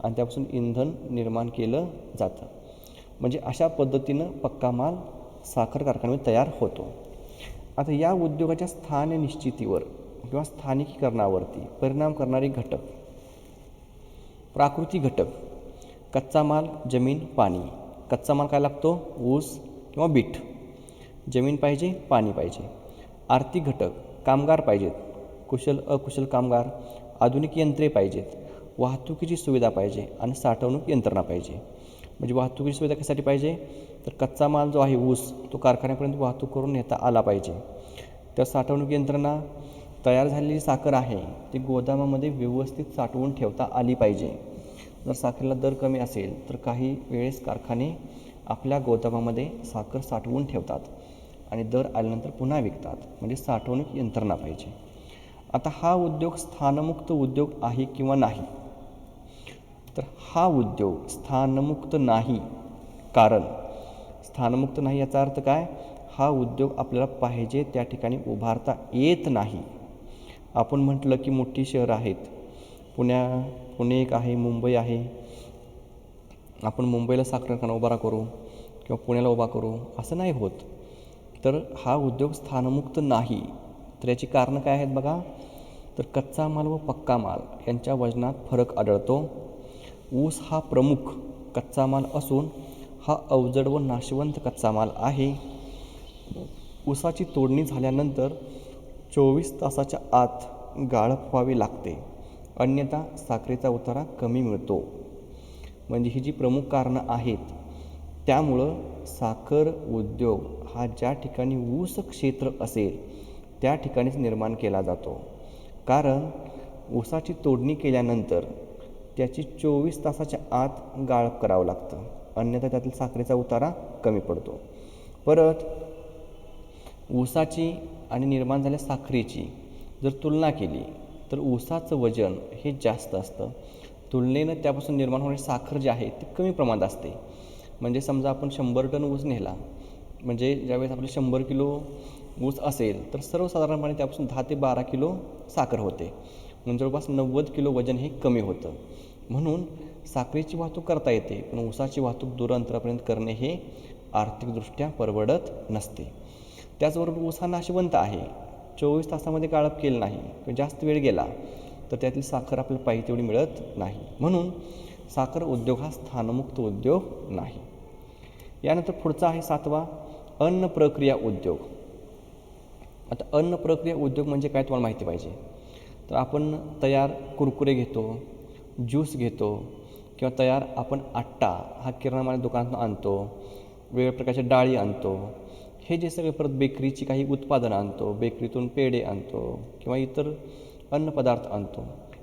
आणि त्यापासून इंधन निर्माण केलं जातं. म्हणजे अशा पद्धतीनं पक्का माल साखर कारखान्यामध्ये तयार होतो. आता या उद्योगाच्या स्थान निश्चितीवर किंवा स्थानिकीकरणावरती परिणाम करणारे घटक प्राकृतिक घटक, कच्चा माल, जमीन, पाणी. कच्चा माल काय लागतो? ऊस किंवा बीट. जमीन पाहिजे, पाणी पाहिजे. आर्थिक घटक, कामगार पाहिजेत, कुशल अकुशल कामगार, आधुनिक यंत्रे पाहिजेत, वाहतुकीची सुविधा पाहिजे आणि साठवणूक यंत्रणा पाहिजे. म्हणजे वाहतुकीची सुविधा कशासाठी पाहिजे? तर कच्चा माल जो आहे ऊस तो कारखान्यापर्यंत वाहतूक करून नेता आला पाहिजे. त्या साठवणूक यंत्रणा, तयार झालेली साखर आहे ती गोदामामध्ये व्यवस्थित साठवून ठेवता आली पाहिजे. जर साखरेला दर कमी असेल तर काही वेळेस कारखाने आपल्या गोदामामध्ये साखर साठवून ठेवतात आणि दर आल्यानंतर पुन्हा विकतात. म्हणजे साठवणूक यंत्रणा पाहिजे. आता हा उद्योग स्थानमुक्त उद्योग आहे किंवा नाही? तर हा उद्योग स्थानमुक्त नाही. कारण स्थानमुक्त नाही याचा अर्थ काय? हा उद्योग आपल्याला पाहिजे त्या ठिकाणी उभारता येत नाही. आपण म्हटलं की मोठी शहरं आहेत, पुणे एक आहे, मुंबई आहे. आपण मुंबईला साखर कारखाना उभा करू किंवा पुण्याला उभा करू असं नाही होत. तर हा उद्योग स्थानमुक्त नाही. तर याची कारणं काय आहेत बघा. तर कच्चा माल व पक्का माल यांच्या वजनात फरक आढळतो. ऊस हा प्रमुख कच्चा माल असून हा अवजड व नाशवंत कच्चा माल आहे. ऊसाची तोडणी झाल्यानंतर 24 तासाच्या आत गाळप व्हावी लागते, अन्यथा साखरेचा उतारा कमी मिळतो. म्हणजे ही जी प्रमुख कारणं आहेत त्यामुळं साखर उद्योग हा ज्या ठिकाणी ऊस क्षेत्र असेल त्या ठिकाणीच निर्माण केला जातो. कारण ऊसाची तोडणी केल्यानंतर त्याची 24 तासाच्या आत गाळप करावं लागतं, अन्यथा त्यातील साखरेचा उतारा कमी पडतो. परत ऊसाची आणि निर्माण झालेल्या साखरेची जर तुलना केली तर ऊसाचं वजन हे जास्त असतं, तुलनेनं त्यापासून निर्माण होणारी साखर जी आहे ती कमी प्रमाणात असते. म्हणजे समजा आपण 100 टन ऊस नेला, म्हणजे ज्यावेळेस आपले 100 किलो ऊस असेल तर सर्वसाधारणपणे त्यापासून 10 ते 12 किलो साखर होते. म्हणजे जवळपास 90 किलो वजन हे कमी होतं. म्हणून साखरेची वाहतूक करता येते, पण ऊसाची वाहतूक दूर अंतरापर्यंत करणे हे आर्थिकदृष्ट्या परवडत नसते. त्याचबरोबर ऊस हा नाशवंत आहे. 24 तासामध्ये गाळप केलं नाही किंवा जास्त वेळ गेला तर त्यातली साखर आपल्याला पाहिजे तेवढी मिळत नाही. म्हणून साखर उद्योग हा स्थानमुक्त उद्योग नाही. यानंतर पुढचा आहे 7वा, अन्न प्रक्रिया उद्योग. आता अन्न प्रक्रिया उद्योग म्हणजे काय तुम्हाला माहिती पाहिजे. तर आपण तयार कुरकुरे घेतो, ज्यूस घेतो किंवा तयार आपण आट्टा हा किराणा माल दुकानातून आणतो, वेगवेगळ्या प्रकारच्या डाळी आणतो. हे जे सगळे परत बेकरीची काही उत्पादनं आणतो, बेकरीतून पेढे आणतो किंवा इतर अन्नपदार्थ आणतो,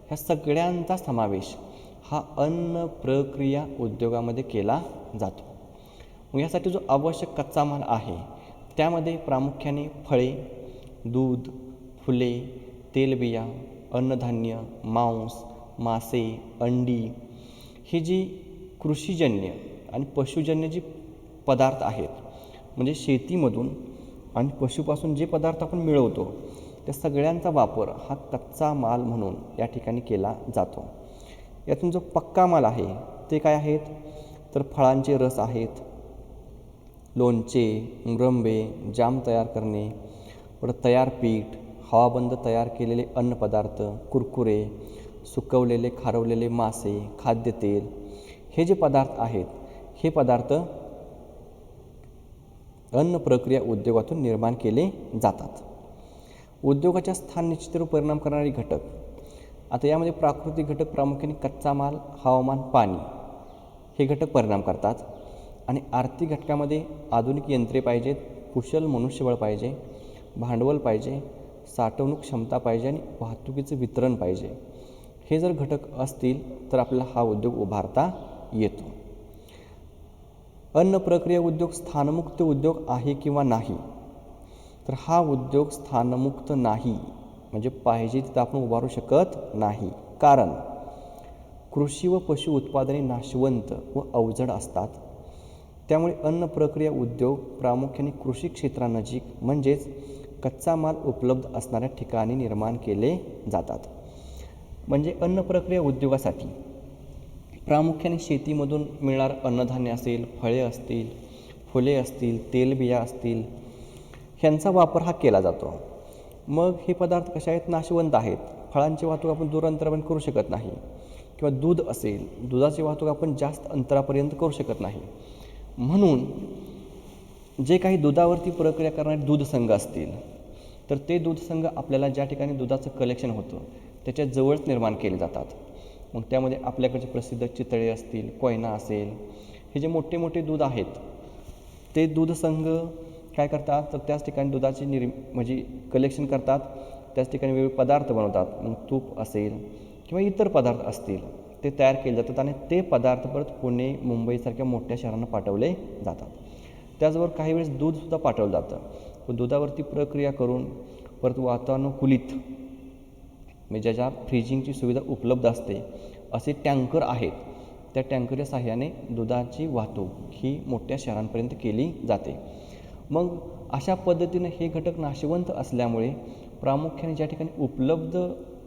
ह्या सगळ्यांचा समावेश हा अन्न प्रक्रिया उद्योगामध्ये केला जातो. मग यासाठी जो आवश्यक कच्चा माल आहे त्यामध्ये प्रामुख्याने फळे, दूध, फुले, तेलबिया, अन्नधान्य, मांस, मासे, अंडी ही जी कृषीजन्य आणि पशुजन्य जी पदार्थ आहेत, म्हणजे शेतीमधून आणि पशुपासून जे पदार्थ आपण मिळवतो त्या सगळ्यांचा वापर हा कच्चा माल म्हणून या ठिकाणी केला जातो. यातून जो पक्का माल आहे ते काय आहेत. तर फळांचे रस आहेत, लोणचे, मुरंबे, जाम तयार करणे, परत तयार पीठ, हवाबंद तयार केलेले अन्नपदार्थ, कुरकुरे, सुकवलेले खारवलेले मासे, खाद्यतेल, हे जे पदार्थ आहेत हे पदार्थ अन्न प्रक्रिया उद्योगातून निर्माण केले जातात. उद्योगाच्या स्थान निश्चितीवर परिणाम करणारे घटक. आता यामध्ये प्राकृतिक घटक प्रामुख्याने कच्चा माल, हवामान, पाणी हे घटक परिणाम करतात. आणि आर्थिक घटकामध्ये आधुनिक यंत्रे पाहिजेत, कुशल मनुष्यबळ पाहिजे, भांडवल पाहिजे, साठवणूक क्षमता पाहिजे आणि वाहतुकीचं वितरण पाहिजे. हे जर घटक असतील तर आपल्याला हा उद्योग उभारता येतो. अन्न प्रक्रिया उद्योग स्थानमुक्त उद्योग आहे किंवा नाही. तर हा उद्योग स्थानमुक्त नाही, म्हणजे पाहिजे तिथं आपण उभारू शकत नाही. कारण कृषी व पशु उत्पादने नाशवंत व अवजड असतात. त्यामुळे अन्न प्रक्रिया उद्योग प्रामुख्याने कृषी क्षेत्रानजीक म्हणजेच कच्चा माल उपलब्ध असणाऱ्या ठिकाणी निर्माण केले जातात. म्हणजे अन्न प्रक्रिया उद्योगासाठी प्रामुख्याने शेतीमधून मिळणारं अन्नधान्य असेल, फळे असतील, फुले असतील, तेलबिया असतील, ह्यांचा वापर हा केला जातो. मग हे पदार्थ कसे आहेत? नाशवंत आहेत. फळांची वाहतूक आपण दूर अंतरापर्यंत करू शकत नाही किंवा दूध असेल, दुधाची वाहतूक आपण जास्त अंतरापर्यंत करू शकत नाही. म्हणून जे काही दुधावरती प्रक्रिया करणारे दूध संघ असतील तर ते दूध संघ आपल्याला ज्या ठिकाणी दुधाचं कलेक्शन होतं त्याच्या जवळच निर्माण केले जातात. मग त्यामध्ये आपल्याकडचे प्रसिद्ध चितळे असतील, कोयना असेल, हे जे मोठे मोठे दूध आहेत ते दूध संघ काय करतात तर त्याच ठिकाणी दुधाची म्हणजे कलेक्शन करतात, त्याच ठिकाणी वेगवेगळे पदार्थ बनवतात. मग तूप असेल किंवा इतर पदार्थ असतील ते तयार केले जातात आणि ते पदार्थ परत पुणे, मुंबईसारख्या मोठ्या शहरांना पाठवले जातात. त्याचबरोबर काही वेळेस दूधसुद्धा पाठवलं जातं. व दुधावरती प्रक्रिया करून परत वातानुकूलित म्हणजे ज्याच्या फ्रीजिंगची सुविधा उपलब्ध असते असे टँकर आहेत. त्या टँकरच्या साहाय्याने दुधाची वाहतूक ही मोठ्या शहरांपर्यंत केली जाते. मग अशा पद्धतीनं हे घटक नाशवंत असल्यामुळे प्रामुख्याने ज्या ठिकाणी उपलब्ध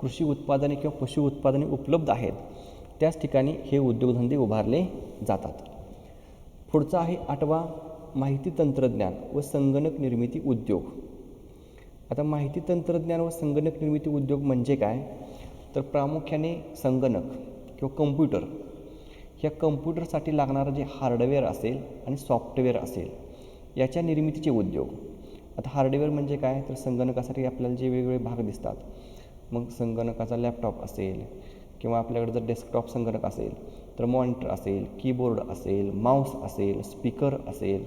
कृषी उत्पादने किंवा पशु उत्पादने उपलब्ध आहेत त्याच ठिकाणी हे उद्योगधंदे उभारले जातात. पुढचा आहे 8वा, माहिती तंत्रज्ञान व संगणक निर्मिती उद्योग. आता माहिती तंत्रज्ञान व संगणक निर्मिती उद्योग म्हणजे काय तर प्रामुख्याने संगणक किंवा कम्प्युटर, ह्या कम्प्युटरसाठी लागणारं जे हार्डवेअर असेल आणि सॉफ्टवेअर असेल याच्या निर्मितीचे उद्योग. आता हार्डवेअर म्हणजे काय तर संगणकासाठी आपल्याला जे वेगवेगळे भाग दिसतात, मग संगणकाचा लॅपटॉप असेल किंवा आपल्याकडे जर डेस्कटॉप संगणक असेल तर मॉनिटर असेल, कीबोर्ड असेल, माऊस असेल, स्पीकर असेल,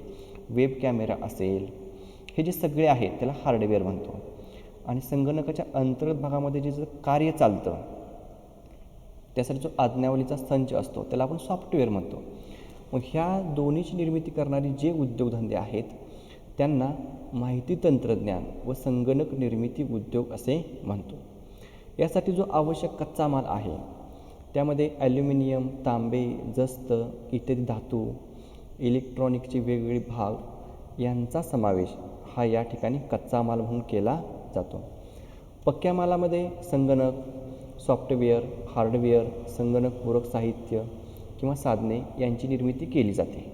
वेब कॅमेरा असेल, हे जे सगळे आहेत त्याला हार्डवेअर म्हणतो. आणि संगणकाच्या अंतर्गत भागामध्ये जे जर कार्य चालतं त्यासाठी जो आज्ञावलीचा संच असतो त्याला आपण सॉफ्टवेअर म्हणतो. मग ह्या दोन्हीची निर्मिती करणारी जे उद्योगधंदे आहेत त्यांना माहिती तंत्रज्ञान व संगणक निर्मिती उद्योग असे म्हणतो. यासाठी जो आवश्यक कच्चा माल आहे त्यामध्ये ॲल्युमिनियम, तांबे, जस्त इत्यादी धातू, इलेक्ट्रॉनिकचे वेगवेगळे भाग यांचा समावेश हा या ठिकाणी कच्चा माल म्हणून केला जातो. पक्क्या मालामध्ये संगणक, सॉफ्टवेअर, हार्डवेअर, संगणकपूरक साहित्य किंवा साधने यांची निर्मिती केली जाते.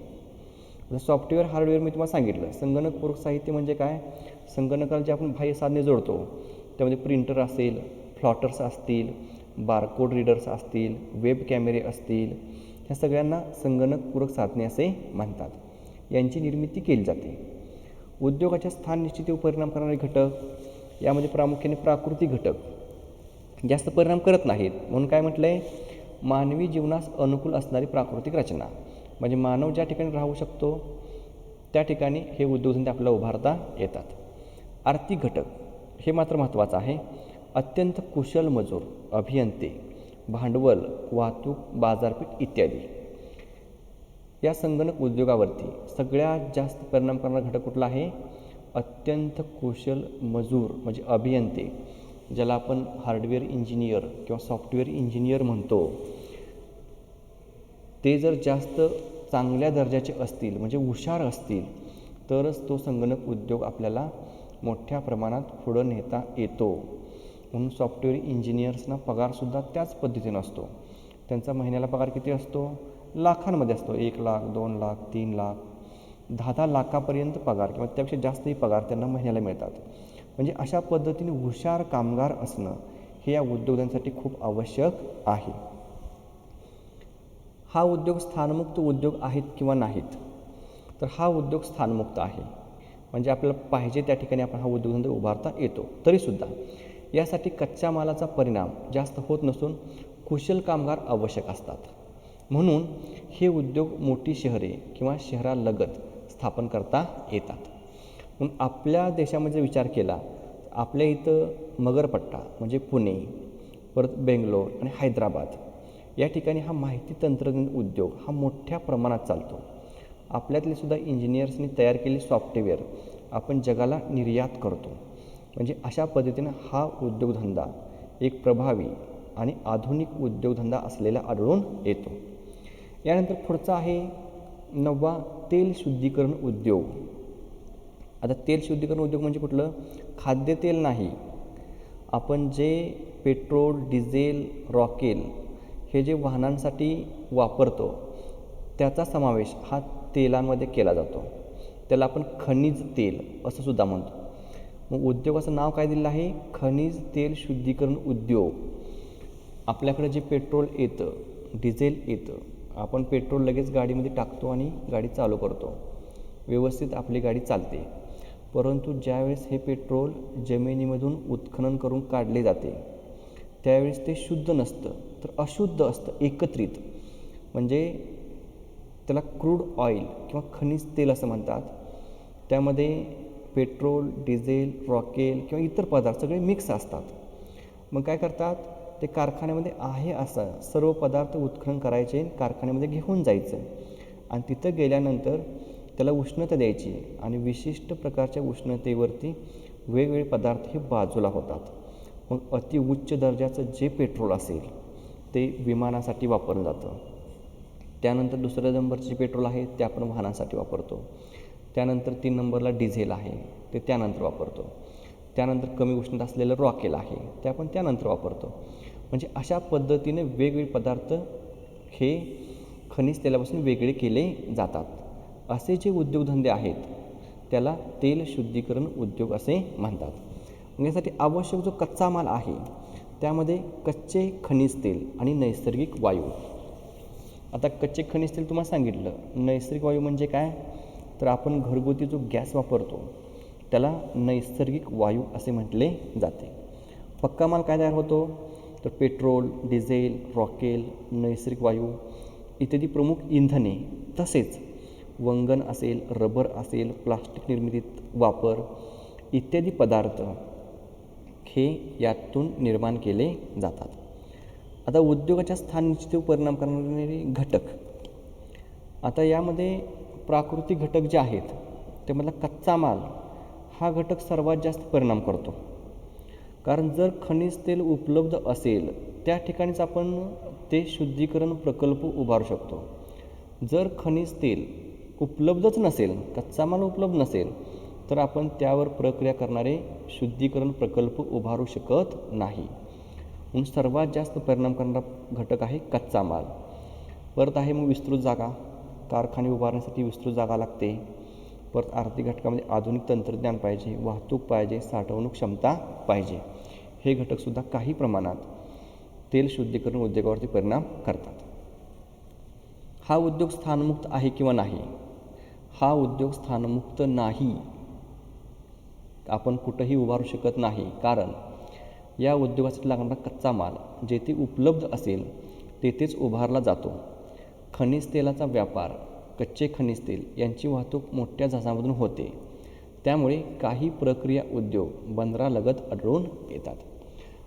सॉफ्टवेअर, हार्डवेअर मी तुम्हाला सांगितलं. संगणकपूरक साहित्य म्हणजे काय, संगणकाला जे आपण बाह्य साधने जोडतो त्यामध्ये प्रिंटर असेल, फ्लॉटर्स असतील, बारकोड रीडर्स असतील, वेब कॅमेरे असतील, ह्या सगळ्यांना संगणकपूरक साधने असे म्हणतात. यांची निर्मिती केली जाते. उद्योगाच्या स्थान निश्चितीवर परिणाम करणारे घटक यामध्ये प्रामुख्याने प्राकृतिक घटक जास्त परिणाम करत नाहीत. म्हणून काय म्हटलं आहे, मानवी जीवनास अनुकूल असणारी प्राकृतिक रचना, म्हणजे मानव ज्या ठिकाणी राहू शकतो त्या ठिकाणी हे उद्योगधंदे आपल्याला उभारता येतात. आर्थिक घटक हे मात्र महत्त्वाचं आहे. अत्यंत कुशल मजूर, अभियंते, भांडवल, वाहतूक, बाजारपेठ इत्यादी. या संगणक उद्योगावरती सगळ्यात जास्त परिणाम करणारा घटक कुठला आहे, अत्यंत कुशल मजूर म्हणजे अभियंते, ज्याला आपण हार्डवेअर इंजिनियर किंवा सॉफ्टवेअर इंजिनियर म्हणतो. ते जर जास्त चांगल्या दर्जाचे असतील म्हणजे हुशार असतील तरच तो संगणक उद्योग आपल्याला मोठ्या प्रमाणात पुढं नेता येतो. म्हणून सॉफ्टवेअर इंजिनियर्सना पगारसुद्धा त्याच पद्धतीनं असतो. त्यांचा महिन्याला पगार किती असतो, लाखांमध्ये असतो. 1 लाख, 2 लाख, 3 लाख, 10 लाखापर्यंत पगार किंवा त्यापेक्षा जास्तही पगार त्यांना महिन्याला मिळतात. म्हणजे अशा पद्धतीने हुशार कामगार असणं हे या उद्योगांसाठी खूप आवश्यक आहे. हा उद्योग स्थानमुक्त उद्योग आहेत किंवा नाहीत, तर हा उद्योग स्थानमुक्त आहे. म्हणजे आपल्याला पाहिजे त्या ठिकाणी आपण हा उद्योगधंदे उभारता येतो. तरीसुद्धा यासाठी कच्च्या मालाचा परिणाम जास्त होत नसून कुशल कामगार आवश्यक असतात. म्हणून हे उद्योग मोठी शहरे किंवा शहरालगत स्थापन करता येतात. म्हणून आपल्या देशामध्ये विचार केला, आपल्या इथं मगरपट्टा म्हणजे पुणे, परत बेंगलोर आणि हैदराबाद या ठिकाणी हा माहिती तंत्रज्ञान उद्योग हा मोठ्या प्रमाणात चालतो. आपल्यातले सुद्धा इंजिनियर्सनी तयार केलेले सॉफ्टवेअर आपण जगाला निर्यात करतो. म्हणजे अशा पद्धतीनं हा उद्योगधंदा एक प्रभावी आणि आधुनिक उद्योगधंदा असलेला आढळून येतो. यानंतर पुढचा आहे 9वा, तेल शुद्धीकरण उद्योग. आता तेल शुद्धीकरण उद्योग म्हणजे कुठलं, खाद्यतेल नाही, आपण जे पेट्रोल, डिझेल, रॉकेल हे जे वाहनांसाठी वापरतो त्याचा समावेश हा तेलांमध्ये केला जातो. त्याला आपण खनिज तेल असं सुद्धा म्हणतो. मग उद्योगाचं नाव काय दिलेलं आहे, खनिज तेल शुद्धीकरण उद्योग. आपल्याकडे जे पेट्रोल येतं, डिझेल येतं, आपण पेट्रोल लगेच गाडीमध्ये टाकतो आणि गाडी चालू करतो, व्यवस्थित आपली गाडी चालते. परंतु ज्यावेळेस हे पेट्रोल जमिनीमधून उत्खनन करून काढले जाते त्यावेळेस ते शुद्ध नसतं, तर अशुद्ध असतं एकत्रित. म्हणजे त्याला क्रूड ऑइल किंवा खनिज तेल असं म्हणतात. त्यामध्ये पेट्रोल, डिझेल, रॉकेल किंवा इतर पदार्थ सगळे मिक्स असतात. मग काय करतात, ते कारखान्यामध्ये आहे असं सर्व पदार्थ उत्खनन करायचे, कारखान्यामध्ये घेऊन जायचं आणि तिथं गेल्यानंतर त्याला उष्णता द्यायची आणि विशिष्ट प्रकारच्या उष्णतेवरती वेगवेगळे पदार्थ हे बाजूला होतात. मग अतिउच्च दर्जाचं जे पेट्रोल असेल ते विमानासाठी वापरलं जातं. त्यानंतर दुसऱ्या नंबरचे जे पेट्रोल आहे ते आपण वाहनासाठी वापरतो. त्यानंतर 3 नंबरला डिझेल आहे ते त्यानंतर वापरतो. त्यानंतर कमी उष्णता असलेलं रॉकेल आहे ते आपण त्यानंतर वापरतो. म्हणजे अशा पद्धतीने वेगवेगळे पदार्थ हे खनिज तेलापासून वेगळे केले जातात. असे जे उद्योगधंदे आहेत त्याला तेल शुद्धीकरण उद्योग असे म्हणतात. मग यासाठी आवश्यक जो कच्चा माल आहे त्यामध्ये कच्चे खनिज तेल आणि नैसर्गिक वायू. आता कच्चे खनिज तेल तुम्हाला सांगितलं. नैसर्गिक वायू म्हणजे काय, तर आपण घरगुती जो गॅस वापरतो त्याला नैसर्गिक वायू असे म्हटले जाते. पक्का माल काय तयार होतो, तर पेट्रोल, डिझेल, रॉकेल, नैसर्गिक वायू इत्यादी प्रमुख इंधने, तसेच वंगण असेल, रबर असेल, प्लास्टिक निर्मितीत वापर इत्यादी पदार्थ हे यातून निर्माण केले जातात. आता उद्योगाच्या स्थान निश्चितीवर परिणाम करणारे घटक. आता यामध्ये प्राकृतिक घटक जे आहेत त्यामधला कच्चा माल हा घटक सर्वात जास्त परिणाम करतो. कारण जर खनिज तेल उपलब्ध असेल त्या ठिकाणीच आपण ते शुद्धीकरण प्रकल्प उभारू शकतो. जर खनिज तेल उपलब्धच नसेल, कच्चा माल उपलब्ध नसेल, तर आपण त्यावर प्रक्रिया करणारे शुद्धीकरण प्रकल्प उभारू शकत नाही. म्हणून सर्वात जास्त परिणाम करणारा घटक आहे कच्चा माल. परत आहे मग विस्तृत जागा. कारखाने उभारण्यासाठी विस्तृत जागा लागते. परत आर्थिक घटकामध्ये आधुनिक तंत्रज्ञान पाहिजे, वाहतूक पाहिजे, साठवणूक क्षमता पाहिजे. हे घटकसुद्धा काही प्रमाणात तेल शुद्धीकरण उद्योगावरती परिणाम करतात. हा उद्योग स्थानमुक्त आहे किंवा नाही, हा उद्योग स्थानमुक्त नाही. आपण कुठंही उभारू शकत नाही, कारण या उद्योगासाठी लागणारा कच्चा माल जेथे उपलब्ध असेल तेथेच उभारला जातो. खनिज तेलाचा व्यापार, कच्चे खनिज तेल यांची वाहतूक मोठ्या जहाजामधून होते. त्यामुळे काही प्रक्रिया उद्योग बंदरालगत आढळून येतात.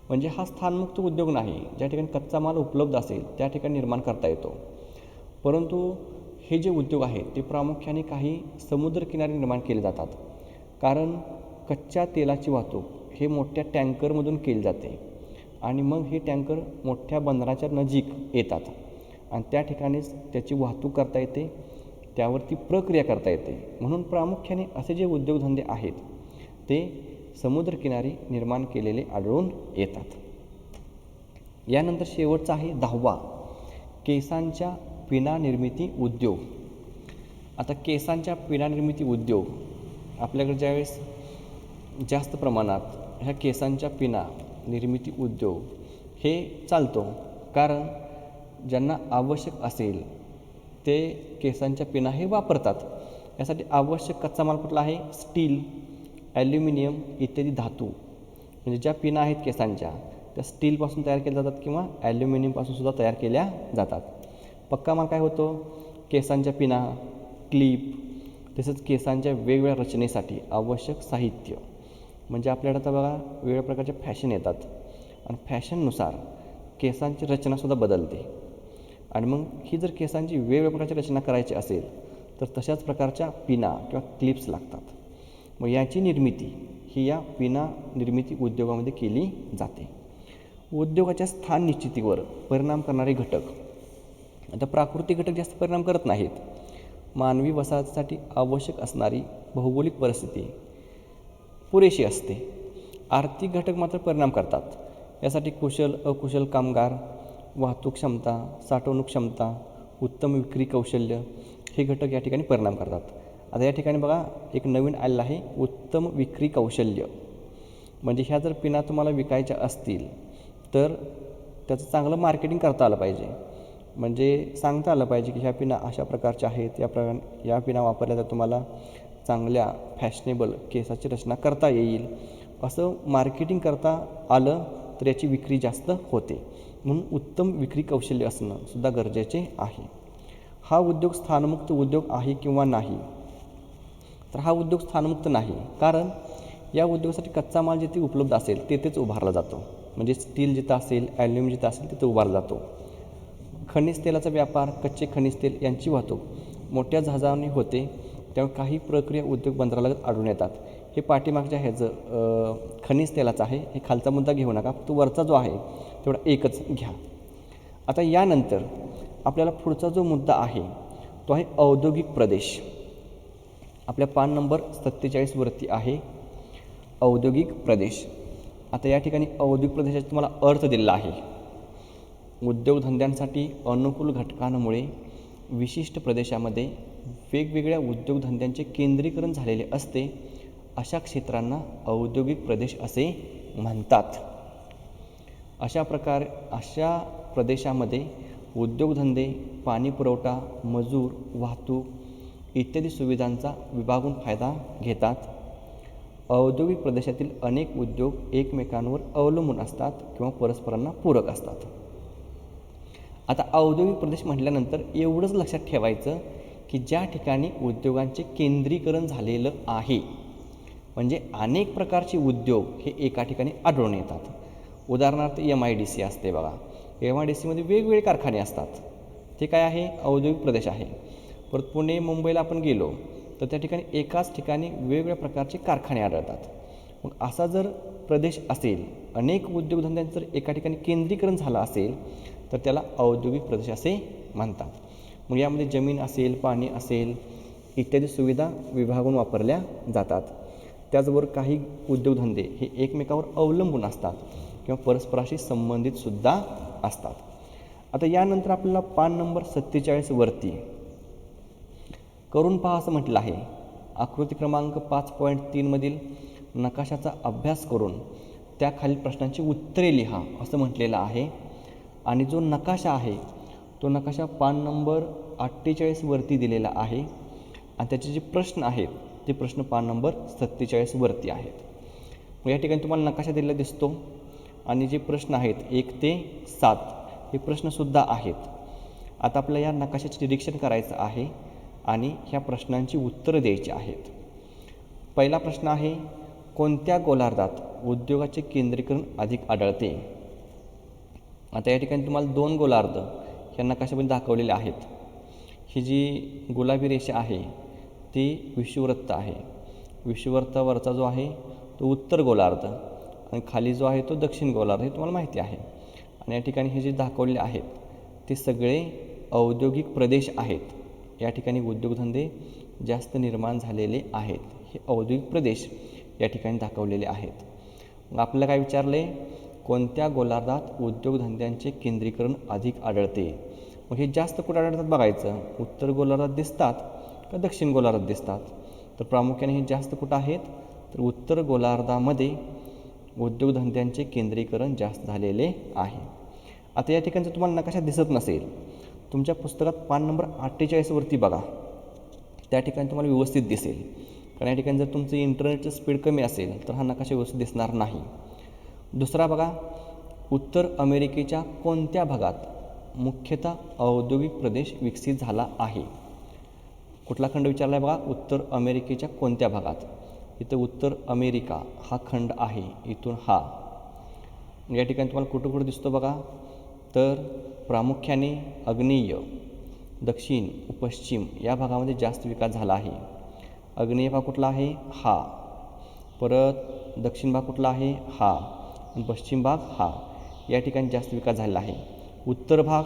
म्हणजे हा स्थानमुक्त उद्योग नाही. ज्या ठिकाणी कच्चा माल उपलब्ध असेल त्या ठिकाणी निर्माण करता येतो. परंतु हे जे उद्योग आहेत ते प्रामुख्याने काही समुद्रकिनारी निर्माण केले जातात. कारण कच्च्या तेलाची वाहतूक हे मोठ्या टँकरमधून केली जाते आणि मग हे टँकर मोठ्या बंदराच्या नजीक येतात आणि त्या ठिकाणीच त्याची वाहतूक करता येते, त्यावरती प्रक्रिया करता येते. म्हणून प्रामुख्याने असे जे उद्योगधंदे आहेत ते समुद्रकिनारी निर्माण केलेले आढळून येतात. यानंतर शेवटचा आहे 10वा, केसांच्या पिना निर्मिती उद्योग. आता केसांच्या पिना निर्मिती उद्योग आपल्याकडे ज्यावेळेस जास्त प्रमाणात ह्या केसांच्या पिना निर्मिती उद्योग हे चालतो, कारण ज्यांना आवश्यक असेल ते केसांच्या पिना हे वापरतात. यासाठी आवश्यक कच्चा माल कुठला आहे, स्टील, ॲल्युमिनियम इत्यादी धातू. म्हणजे ज्या पिना आहेत केसांच्या त्या स्टीलपासून तयार केल्या जातात किंवा ॲल्युमिनियमपासूनसुद्धा तयार केल्या जातात. पक्का माल काय होतो, केसांच्या पिना, क्लिप, तसेच केसांच्या वेगवेगळ्या रचनेसाठी आवश्यक साहित्य. म्हणजे आपल्याकडे आता बघा वेगवेगळ्या प्रकारच्या फॅशन येतात आणि फॅशननुसार केसांची रचनासुद्धा बदलते आणि मग ही जर केसांची वेगवेगळ्या प्रकारची रचना करायची असेल तर तशाच प्रकारच्या पिना किंवा क्लिप्स लागतात. मग याची निर्मिती ही या पिना निर्मिती उद्योगामध्ये केली जाते. उद्योगाच्या स्थान निश्चितीवर परिणाम करणारे घटक. आता प्राकृतिक घटक जास्त परिणाम करत नाहीत. मानवी वसाहतीसाठी आवश्यक असणारी भौगोलिक परिस्थिती पुरेशी असते. आर्थिक घटक मात्र परिणाम करतात. यासाठी कुशल अकुशल कामगार, वाहतूक क्षमता, साठवणूक क्षमता, उत्तम विक्री कौशल्य हे घटक या ठिकाणी परिणाम करतात. आता या ठिकाणी बघा एक नवीन आलेलं आहे, उत्तम विक्री कौशल्य. म्हणजे ह्या जर पिना तुम्हाला विकायच्या असतील तर त्याचं चांगलं मार्केटिंग करता आलं पाहिजे. म्हणजे सांगता आलं पाहिजे की ह्या पिना अशा प्रकारच्या आहेत, या पिना वापरल्या तर तुम्हाला चांगल्या फॅशनेबल केसाची रचना करता येईल, असं मार्केटिंग करता आलं तर याची विक्री जास्त होते. म्हणून उत्तम विक्री कौशल्य असणं सुद्धा गरजेचे आहे. हा उद्योग स्थानमुक्त उद्योग आहे किंवा नाही, तर हा उद्योग स्थानमुक्त नाही. कारण या उद्योगासाठी कच्चा माल जिथे उपलब्ध असेल तेथेच उभारला जातो. म्हणजे स्टील जिथं असेल, ॲल्युमिनियम जिथं असेल तिथं उभारला जातो. खनिज तेलाचा व्यापार, कच्चे खनिज तेल यांची वाहतूक मोठ्या जहाजाने होते, त्यामुळे काही प्रक्रिया उद्योग बंदरालगत आढळून येतात. हे पाठीमागच्या ह्याचं खनिज तेलाचं आहे. हे खालचा मुद्दा घेऊ नका, तो वरचा जो आहे तेवढा एकच घ्या. आता यानंतर आपल्याला पुढचा जो मुद्दा आहे तो आहे औद्योगिक प्रदेश. आपल्या पान नंबर 47 वरती आहे औद्योगिक प्रदेश. आता या ठिकाणी औद्योगिक प्रदेशाचा तुम्हाला अर्थ दिलेला आहे. उद्योगधंद्यांसाठी अनुकूल घटकांमुळे विशिष्ट प्रदेशामध्ये वेगवेगळ्या उद्योगधंद्यांचे केंद्रीकरण झालेले असते, अशा क्षेत्रांना औद्योगिक प्रदेश असे म्हणतात. अशा प्रदेशामध्ये उद्योगधंदे, पाणी पुरवठा, मजूर, वाहतूक इत्यादी सुविधांचा विभागून फायदा घेतात. औद्योगिक प्रदेशातील अनेक उद्योग एकमेकांवर अवलंबून असतात किंवा परस्परांना पूरक असतात. आता औद्योगिक प्रदेश म्हटल्यानंतर एवढंच लक्षात ठेवायचं की ज्या ठिकाणी उद्योगांचे केंद्रीकरण झालेलं आहे, म्हणजे अनेक प्रकारचे उद्योग हे एका ठिकाणी आढळून येतात. उदाहरणार्थ MIDC असते बघा. MIDCमध्ये वेगवेगळे कारखाने असतात. ते काय आहे? औद्योगिक प्रदेश आहे. परत पुणे मुंबईला आपण गेलो तर त्या ठिकाणी एकाच ठिकाणी वेगवेगळ्या प्रकारचे कारखाने आढळतात. मग असा जर प्रदेश असेल, अनेक उद्योगधंद्यांचं जर एका ठिकाणी केंद्रीकरण झालं असेल तर त्याला औद्योगिक प्रदेश असे म्हणतात. मग यामध्ये जमीन असेल, पाणी असेल इत्यादी सुविधा विभागून वापरल्या जातात. त्याचबरोबर काही उद्योगधंदे हे एकमेकावर अवलंबून असतात किंवा परस्पराशी संबंधितसुद्धा असतात. आता यानंतर आपल्याला पान नंबर 47 वरती करून पहा असं म्हटलं आहे. आकृती क्रमांक 5.3 मधील नकाशाचा अभ्यास करून त्या खालील प्रश्नांची उत्तरे लिहा असं म्हटलेलं आहे. आणि जो नकाशा आहे तो नकाशा पान नंबर 48 वरती दिलेला आहे आणि त्याचे जे प्रश्न आहेत ते प्रश्न पान नंबर 47 वरती आहेत. मग या ठिकाणी तुम्हाला नकाशा दिलेला दिसतो आणि जे प्रश्न आहेत 1 ते 7 हे प्रश्नसुद्धा आहेत. आता आपल्याला या नकाशाचे निरीक्षण करायचं आहे आणि ह्या प्रश्नांची उत्तरं द्यायची आहेत. पहिला प्रश्न आहे, कोणत्या गोलार्धात उद्योगाचे केंद्रीकरण अधिक आढळते? आता या ठिकाणी तुम्हाला 2 गोलार्ध ह्या नकाशामध्ये दाखवलेले आहेत. ही जी गुलाबी रेषा आहे ती विषुववृत्त आहे. विषुववृत्तावरचा जो आहे तो उत्तर गोलार्ध आणि खाली जो आहे तो दक्षिण गोलार्ध हे तुम्हाला माहिती आहे. आणि या ठिकाणी हे जे दाखवलेले आहेत ते सगळे औद्योगिक प्रदेश आहेत. या ठिकाणी उद्योगधंदे जास्त निर्माण झालेले आहेत. हे औद्योगिक प्रदेश या ठिकाणी दाखवलेले आहेत. मग आपल्याला काय विचारले, कोणत्या गोलार्धात उद्योगधंद्यांचे केंद्रीकरण अधिक आढळते? मग हे जास्त कुठे आढळतात बघायचं. उत्तर गोलार्धात दिसतात का दक्षिण गोलार्धात दिसतात? तर प्रामुख्याने हे जास्त कुठं आहेत तर उत्तर गोलार्धामध्ये उद्योगधंद्यांचे केंद्रीकरण जास्त झालेले आहे. आता या ठिकाणी जर तुम्हाला नकाशा दिसत नसेल, तुमच्या पुस्तकात पान नंबर 48 वरती बघा, त्या ठिकाणी तुम्हाला व्यवस्थित दिसेल. कारण या ठिकाणी जर तुमचं इंटरनेटचं स्पीड कमी असेल तर हा नकाशा व्यवस्थित दिसणार नाही. दुसरा बघा, उत्तर अमेरिकेच्या कोणत्या भागात मुख्यतः औद्योगिक प्रदेश विकसित झाला आहे? कुठला खंड विचारला आहे बघा, उत्तर अमेरिकेच्या कोणत्या भागात? इथं उत्तर अमेरिका हा खंड आहे, इथून हा. या ठिकाणी तुम्हाला कुठं कुठं दिसतो बघा, तर प्रामुख्याने आग्नेय, दक्षिण, पश्चिम या भागामध्ये जास्त विकास झाला आहे. आग्नेय भाग कुठला आहे? हा. परत दक्षिण भाग कुठला आहे? हा. आणि पश्चिम भाग हा. या ठिकाणी जास्त विकास झालेला आहे. उत्तर भाग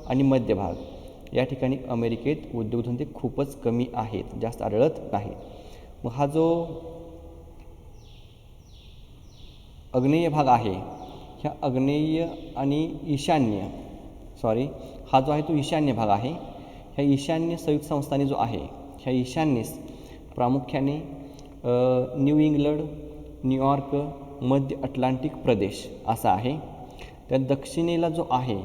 आणि मध्य भाग या ठिकाणी अमेरिकेत उद्योगधंदे खूपच कमी आहेत, जास्त आढळत नाहीत. मग हा जो आग्नेय भाग आहे, ह्या आग्नेय आणि ईशान्य हा जो आहे तो ईशान्य भाग आहे. ह्या ईशान्य संयुक्त संस्थाने जो आहे, ह्या ईशान्येस प्रामुख्याने न्यू इंग्लंड, न्यूयॉर्क, मध्य अटलांटिक प्रदेश असा आहे. त्या दक्षिणेला जो आहे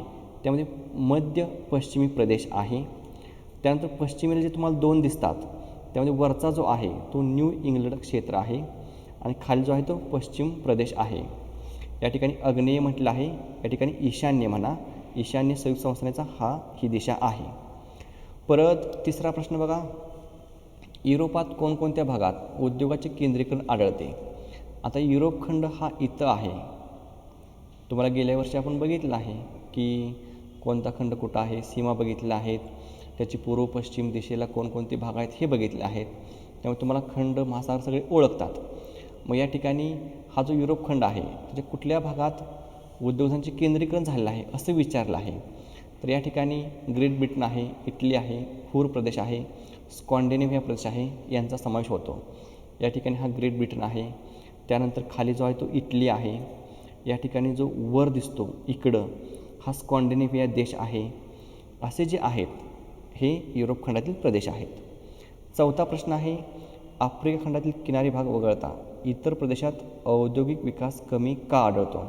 त्यामध्ये मध्य पश्चिमी प्रदेश आहे. त्यानंतर पश्चिमेला जे तुम्हाला 2 दिसतात त्यामध्ये वरचा जो आहे तो न्यू इंग्लंड क्षेत्र आहे आणि खाली जो आहे तो पश्चिम प्रदेश आहे. या ठिकाणी आग्नेय म्हटलं आहे, या ठिकाणी ईशान्य म्हणा. ईशान्य संयुक्त संस्थानाचा ही दिशा आहे. परत तिसरा प्रश्न बघा, युरोपात कोणकोणत्या भागात उद्योगाचे केंद्रीकरण आढळते? आता युरोप खंड हा इथं आहे. तुम्हाला गेल्या वर्षी आपण बघितलं आहे की कोणता खंड कुठं आहे, सीमा बघितल्या आहेत, त्याची पूर्व पश्चिम दिशेला कोणकोणते भाग आहेत हे बघितले आहेत. त्यामुळे तुम्हाला खंड महासागर सगळे ओळखतात. मग या ठिकाणी हा जो युरोप खंड आहे त्याच्या कुठल्या भागात उद्योगांचे केंद्रीकरण झालेलं आहे असं विचारलं आहे. तर या ठिकाणी ग्रेट ब्रिटन आहे, इटली आहे, फूर प्रदेश आहे, स्कॉन्डिनेव्हिया प्रदेश आहे, यांचा समावेश होतो. या ठिकाणी हा ग्रेट ब्रिटन आहे. त्यानंतर खाली जो आहे तो इटली आहे. या ठिकाणी जो वर दिसतो इकडं हा स्कॉन्डिनेव्हिया देश आहे. असे जे आहेत हे युरोप खंडातील प्रदेश आहेत. चौथा प्रश्न आहे, आफ्रिका खंडातील किनारी भाग वगळता इतर प्रदेशात औद्योगिक विकास कमी का आढळतो?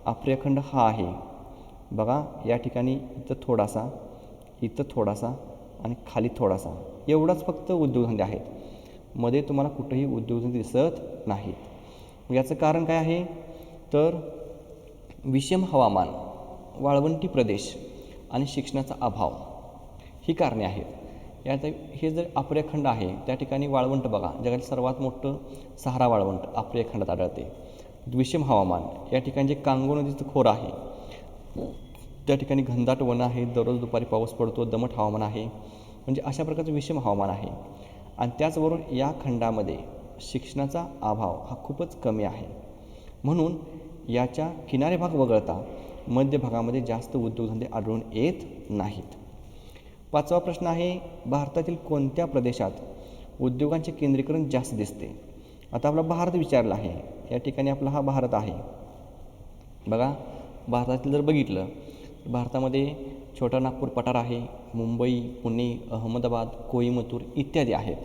आफ्रिका खंड हा आहे बघा, या ठिकाणी इथं थोडासा, इथं थोडासा आणि खाली थोडासा, एवढाच फक्त उद्योगधंदे आहेत. मध्ये तुम्हाला कुठेही उद्योगधंदे दिसत नाहीत. याचं कारण काय आहे तर विषम हवामान, वाळवंटी प्रदेश आणि शिक्षणाचा अभाव ही कारणे आहेत. यात हे जर आफ्रिका खंड आहे त्या ठिकाणी वाळवंट बघा, जगातील सर्वात मोठं सहारा वाळवंट आफ्रिका खंडात आढळते. विषम हवामान, या ठिकाणी जे कांगो नदीचं खोरं आहे त्या ठिकाणी घनदाट वनं आहे, दररोज दुपारी पाऊस पडतो, दमट हवामान आहे, म्हणजे अशा प्रकारचं विषम हवामान आहे. आणि त्याचबरोबर या खंडामध्ये शिक्षणाचा अभाव हा खूपच कमी आहे. म्हणून याच्या किनारी भाग वगळता मध्य भागामध्ये जास्त उद्योगधंदे आढळून येत नाहीत. पाचवा प्रश्न आहे, भारतातील कोणत्या प्रदेशात उद्योगांचे केंद्रीकरण जास्त दिसते? आता आपला भारत विचारला आहे. या ठिकाणी आपला हा भारत आहे बघा. भारतातील जर बघितलं तर भारतामध्ये छोटा नागपूर पठार आहे, मुंबई, पुणे, अहमदाबाद, कोईमतूर इत्यादी आहेत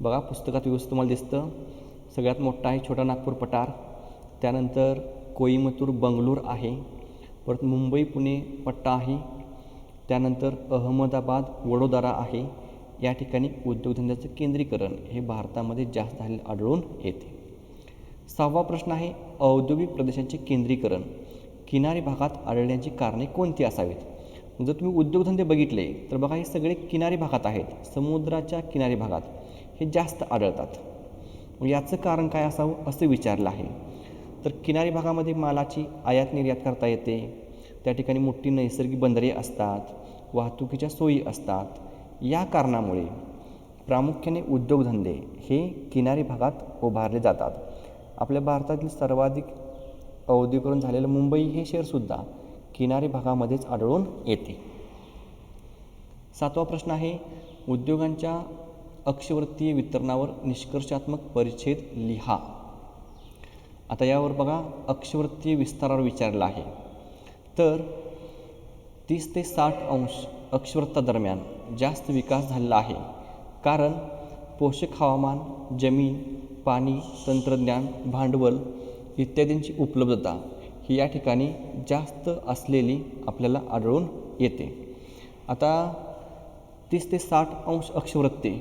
बघा. पुस्तकात व्यवस्थित तुम्हाला दिसतं. सगळ्यात मोठा आहे छोटा नागपूर पठार. त्यानंतर कोईमतूर बंगळूर आहे. परत मुंबई पुणे पट्टा आहे. त्यानंतर अहमदाबाद वडोदरा आहे. या ठिकाणी उद्योगधंद्याचं केंद्रीकरण हे भारतामध्ये जास्त झालेले आढळून येते. सहावा प्रश्न आहे, औद्योगिक प्रदेशांचे केंद्रीकरण किनारी भागात आढळण्याची कारणे कोणती असावीत? जर तुम्ही उद्योगधंदे बघितले तर बघा हे सगळे किनारी भागात आहेत. समुद्राच्या किनारी भागात हे जास्त आढळतात. मग याचं कारण काय असावं असं विचारलं आहे. तर किनारी भागामध्ये मालाची आयात निर्यात करता येते. त्या ठिकाणी मोठी नैसर्गिक बंदरे असतात, वाहतुकीच्या सोयी असतात. या कारणामुळे प्रामुख्याने उद्योगधंदे हे किनारी भागात उभारले जातात. आपल्या भारतातील सर्वाधिक औद्योगिकरण झालेलं मुंबई हे शहरसुद्धा किनारी भागामध्येच आढळून येते. सातवा प्रश्न आहे, उद्योगांच्या अक्षवर्तीय वितरणावर निष्कर्षात्मक परिच्छेद लिहा. आता यावर बघा अक्षवर्तीय विस्तारावर विचारलं आहे. तर 30 ते 60 अंश अक्षवृत्तादरम्यान जास्त विकास झालेला आहे. कारण पोषक हवामान, जमीन, पाणी, तंत्रज्ञान, भांडवल इत्यादींची उपलब्धता ही या ठिकाणी जास्त असलेली आपल्याला आढळून येते. आता 30 ते 60 अंश अक्षवृत्ती,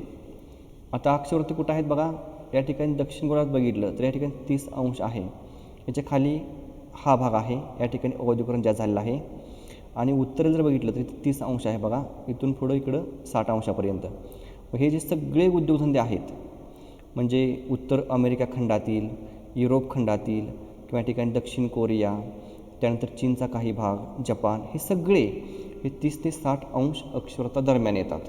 आता अक्षवृत्ती कुठं आहेत बघा. या ठिकाणी दक्षिण गोलार्धात बघितलं तर या ठिकाणी 30 अंश आहे. याच्या खाली हा भाग आहे, या ठिकाणी औद्योगिकरण जास्त झालेलं आहे. आणि उत्तरेला जर बघितलं तर 30 अंश आहे बघा. इथून पुढं इकडं 60 अंशापर्यंत. हे जे सगळे उद्योगधंदे आहेत म्हणजे उत्तर अमेरिका खंडातील, युरोप खंडातील किंवा ठिकाणी दक्षिण कोरिया, त्यानंतर चीनचा काही भाग, जपान, हे सगळे हे 30 ते 60 अंश अक्षवृत्तादरम्यान येतात.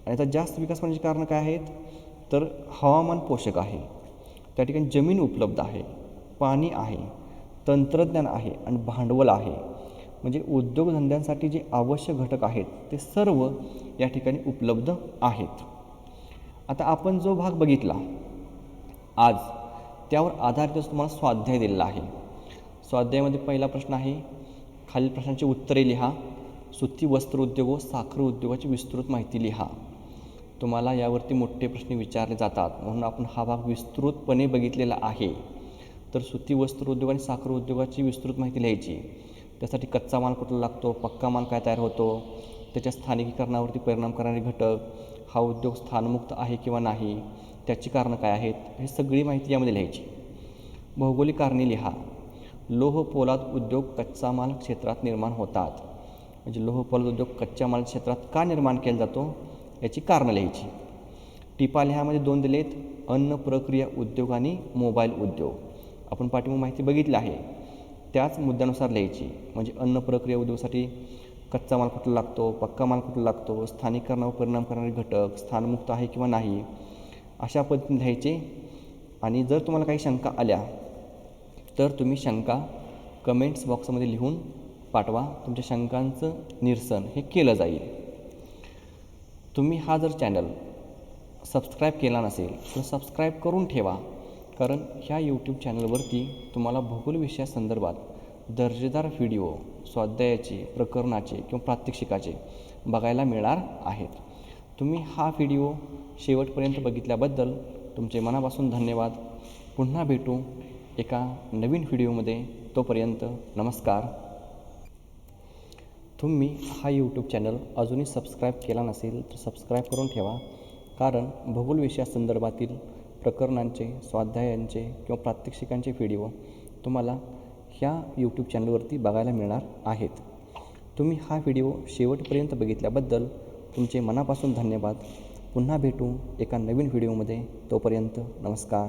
आणि आता जास्त विकास होण्याची कारणं काय आहेत तर हवामान पोषक आहे, त्या ठिकाणी जमीन उपलब्ध आहे, पाणी आहे, तंत्रज्ञान आहे आणि भांडवल आहे. म्हणजे उद्योगधंद्यांसाठी जे आवश्यक घटक आहेत ते सर्व या ठिकाणी उपलब्ध आहेत. आता आपण जो भाग बघितला आज त्यावर आधारितच तुम्हाला स्वाध्याय दिलेला आहे. स्वाध्यायामध्ये पहिला प्रश्न आहे, खालील प्रश्नांची उत्तरे लिहा. सुती वस्त्र उद्योग व साखर उद्योगाची विस्तृत माहिती लिहा. तुम्हाला यावरती मोठे प्रश्न विचारले जातात म्हणून आपण हा भाग विस्तृतपणे बघितलेला आहे. तर सुती वस्त्र उद्योग आणि साखर उद्योगाची विस्तृत माहिती लिहायची. त्यासाठी कच्चा माल कुठला लागतो, पक्का माल काय तयार होतो, त्याच्या स्थानिकीकरणावरती परिणाम करणारे घटक, हा उद्योग स्थानमुक्त आहे किंवा नाही, त्याची कारणं काय आहेत, ही सगळी माहिती यामध्ये लिहायची. भौगोलिक कारणे लिहा. लोह पोलाद उद्योग कच्चा माल क्षेत्रात निर्माण होतात. म्हणजे लोह पोलाद उद्योग कच्च्या माल क्षेत्रात का निर्माण केला जातो याची कारणं लिहायची. टिपा लिहामध्ये 2 दिलेत, अन्न प्रक्रिया उद्योग आणि मोबाईल उद्योग. आपण पाठीमागे माहिती बघितली आहे, त्याच मुद्द्यानुसार लिहायची. म्हणजे अन्न प्रक्रिया उद्योगासाठी कच्चा माल कुठला लागतो, पक्का माल कुठला लागतो, स्थानिकीकरणावर परिणाम करणारे घटक, स्थानमुक्त आहे किंवा नाही, अशा पद्धतीने लिहायचे. आणि जर तुम्हाला काही शंका आल्या तर तुम्ही शंका कमेंट्स बॉक्समध्ये लिहून पाठवा. तुमच्या शंकांचं निरसन हे केलं जाईल. तुम्ही हा जर चॅनल सबस्क्राईब केला नसेल तर सबस्क्राईब करून ठेवा, कारण ह्या यूट्यूब चॅनलवरती तुम्हाला भूगोल विषयासंदर्भात दर्जेदार व्हिडिओ स्वाध्यायाचे, प्रकरणाचे किंवा प्रात्यक्षिकाचे बघायला मिळणार आहेत. तुम्ही हा व्हिडिओ शेवटपर्यंत बघितल्याबद्दल तुमचे मनापासून धन्यवाद. पुन्हा भेटू एका नवीन व्हिडिओमध्ये. तोपर्यंत नमस्कार. तुम्ही हा यूट्यूब चॅनल अजूनही सबस्क्राईब केला नसेल तर सबस्क्राईब करून ठेवा, कारण भूगोल विषयासंदर्भातील प्रकरणांचे, स्वाध्यायांचे किंवा प्रात्यक्षिकांचे व्हिडिओ तुम्हाला ह्या यूट्यूब चॅनलवरती बघायला मिळणार आहेत. तुम्ही हा व्हिडिओ शेवटपर्यंत बघितल्याबद्दल तुमचे मनापासून धन्यवाद. पुन्हा भेटू एका नवीन व्हिडिओमध्ये. तोपर्यंत नमस्कार.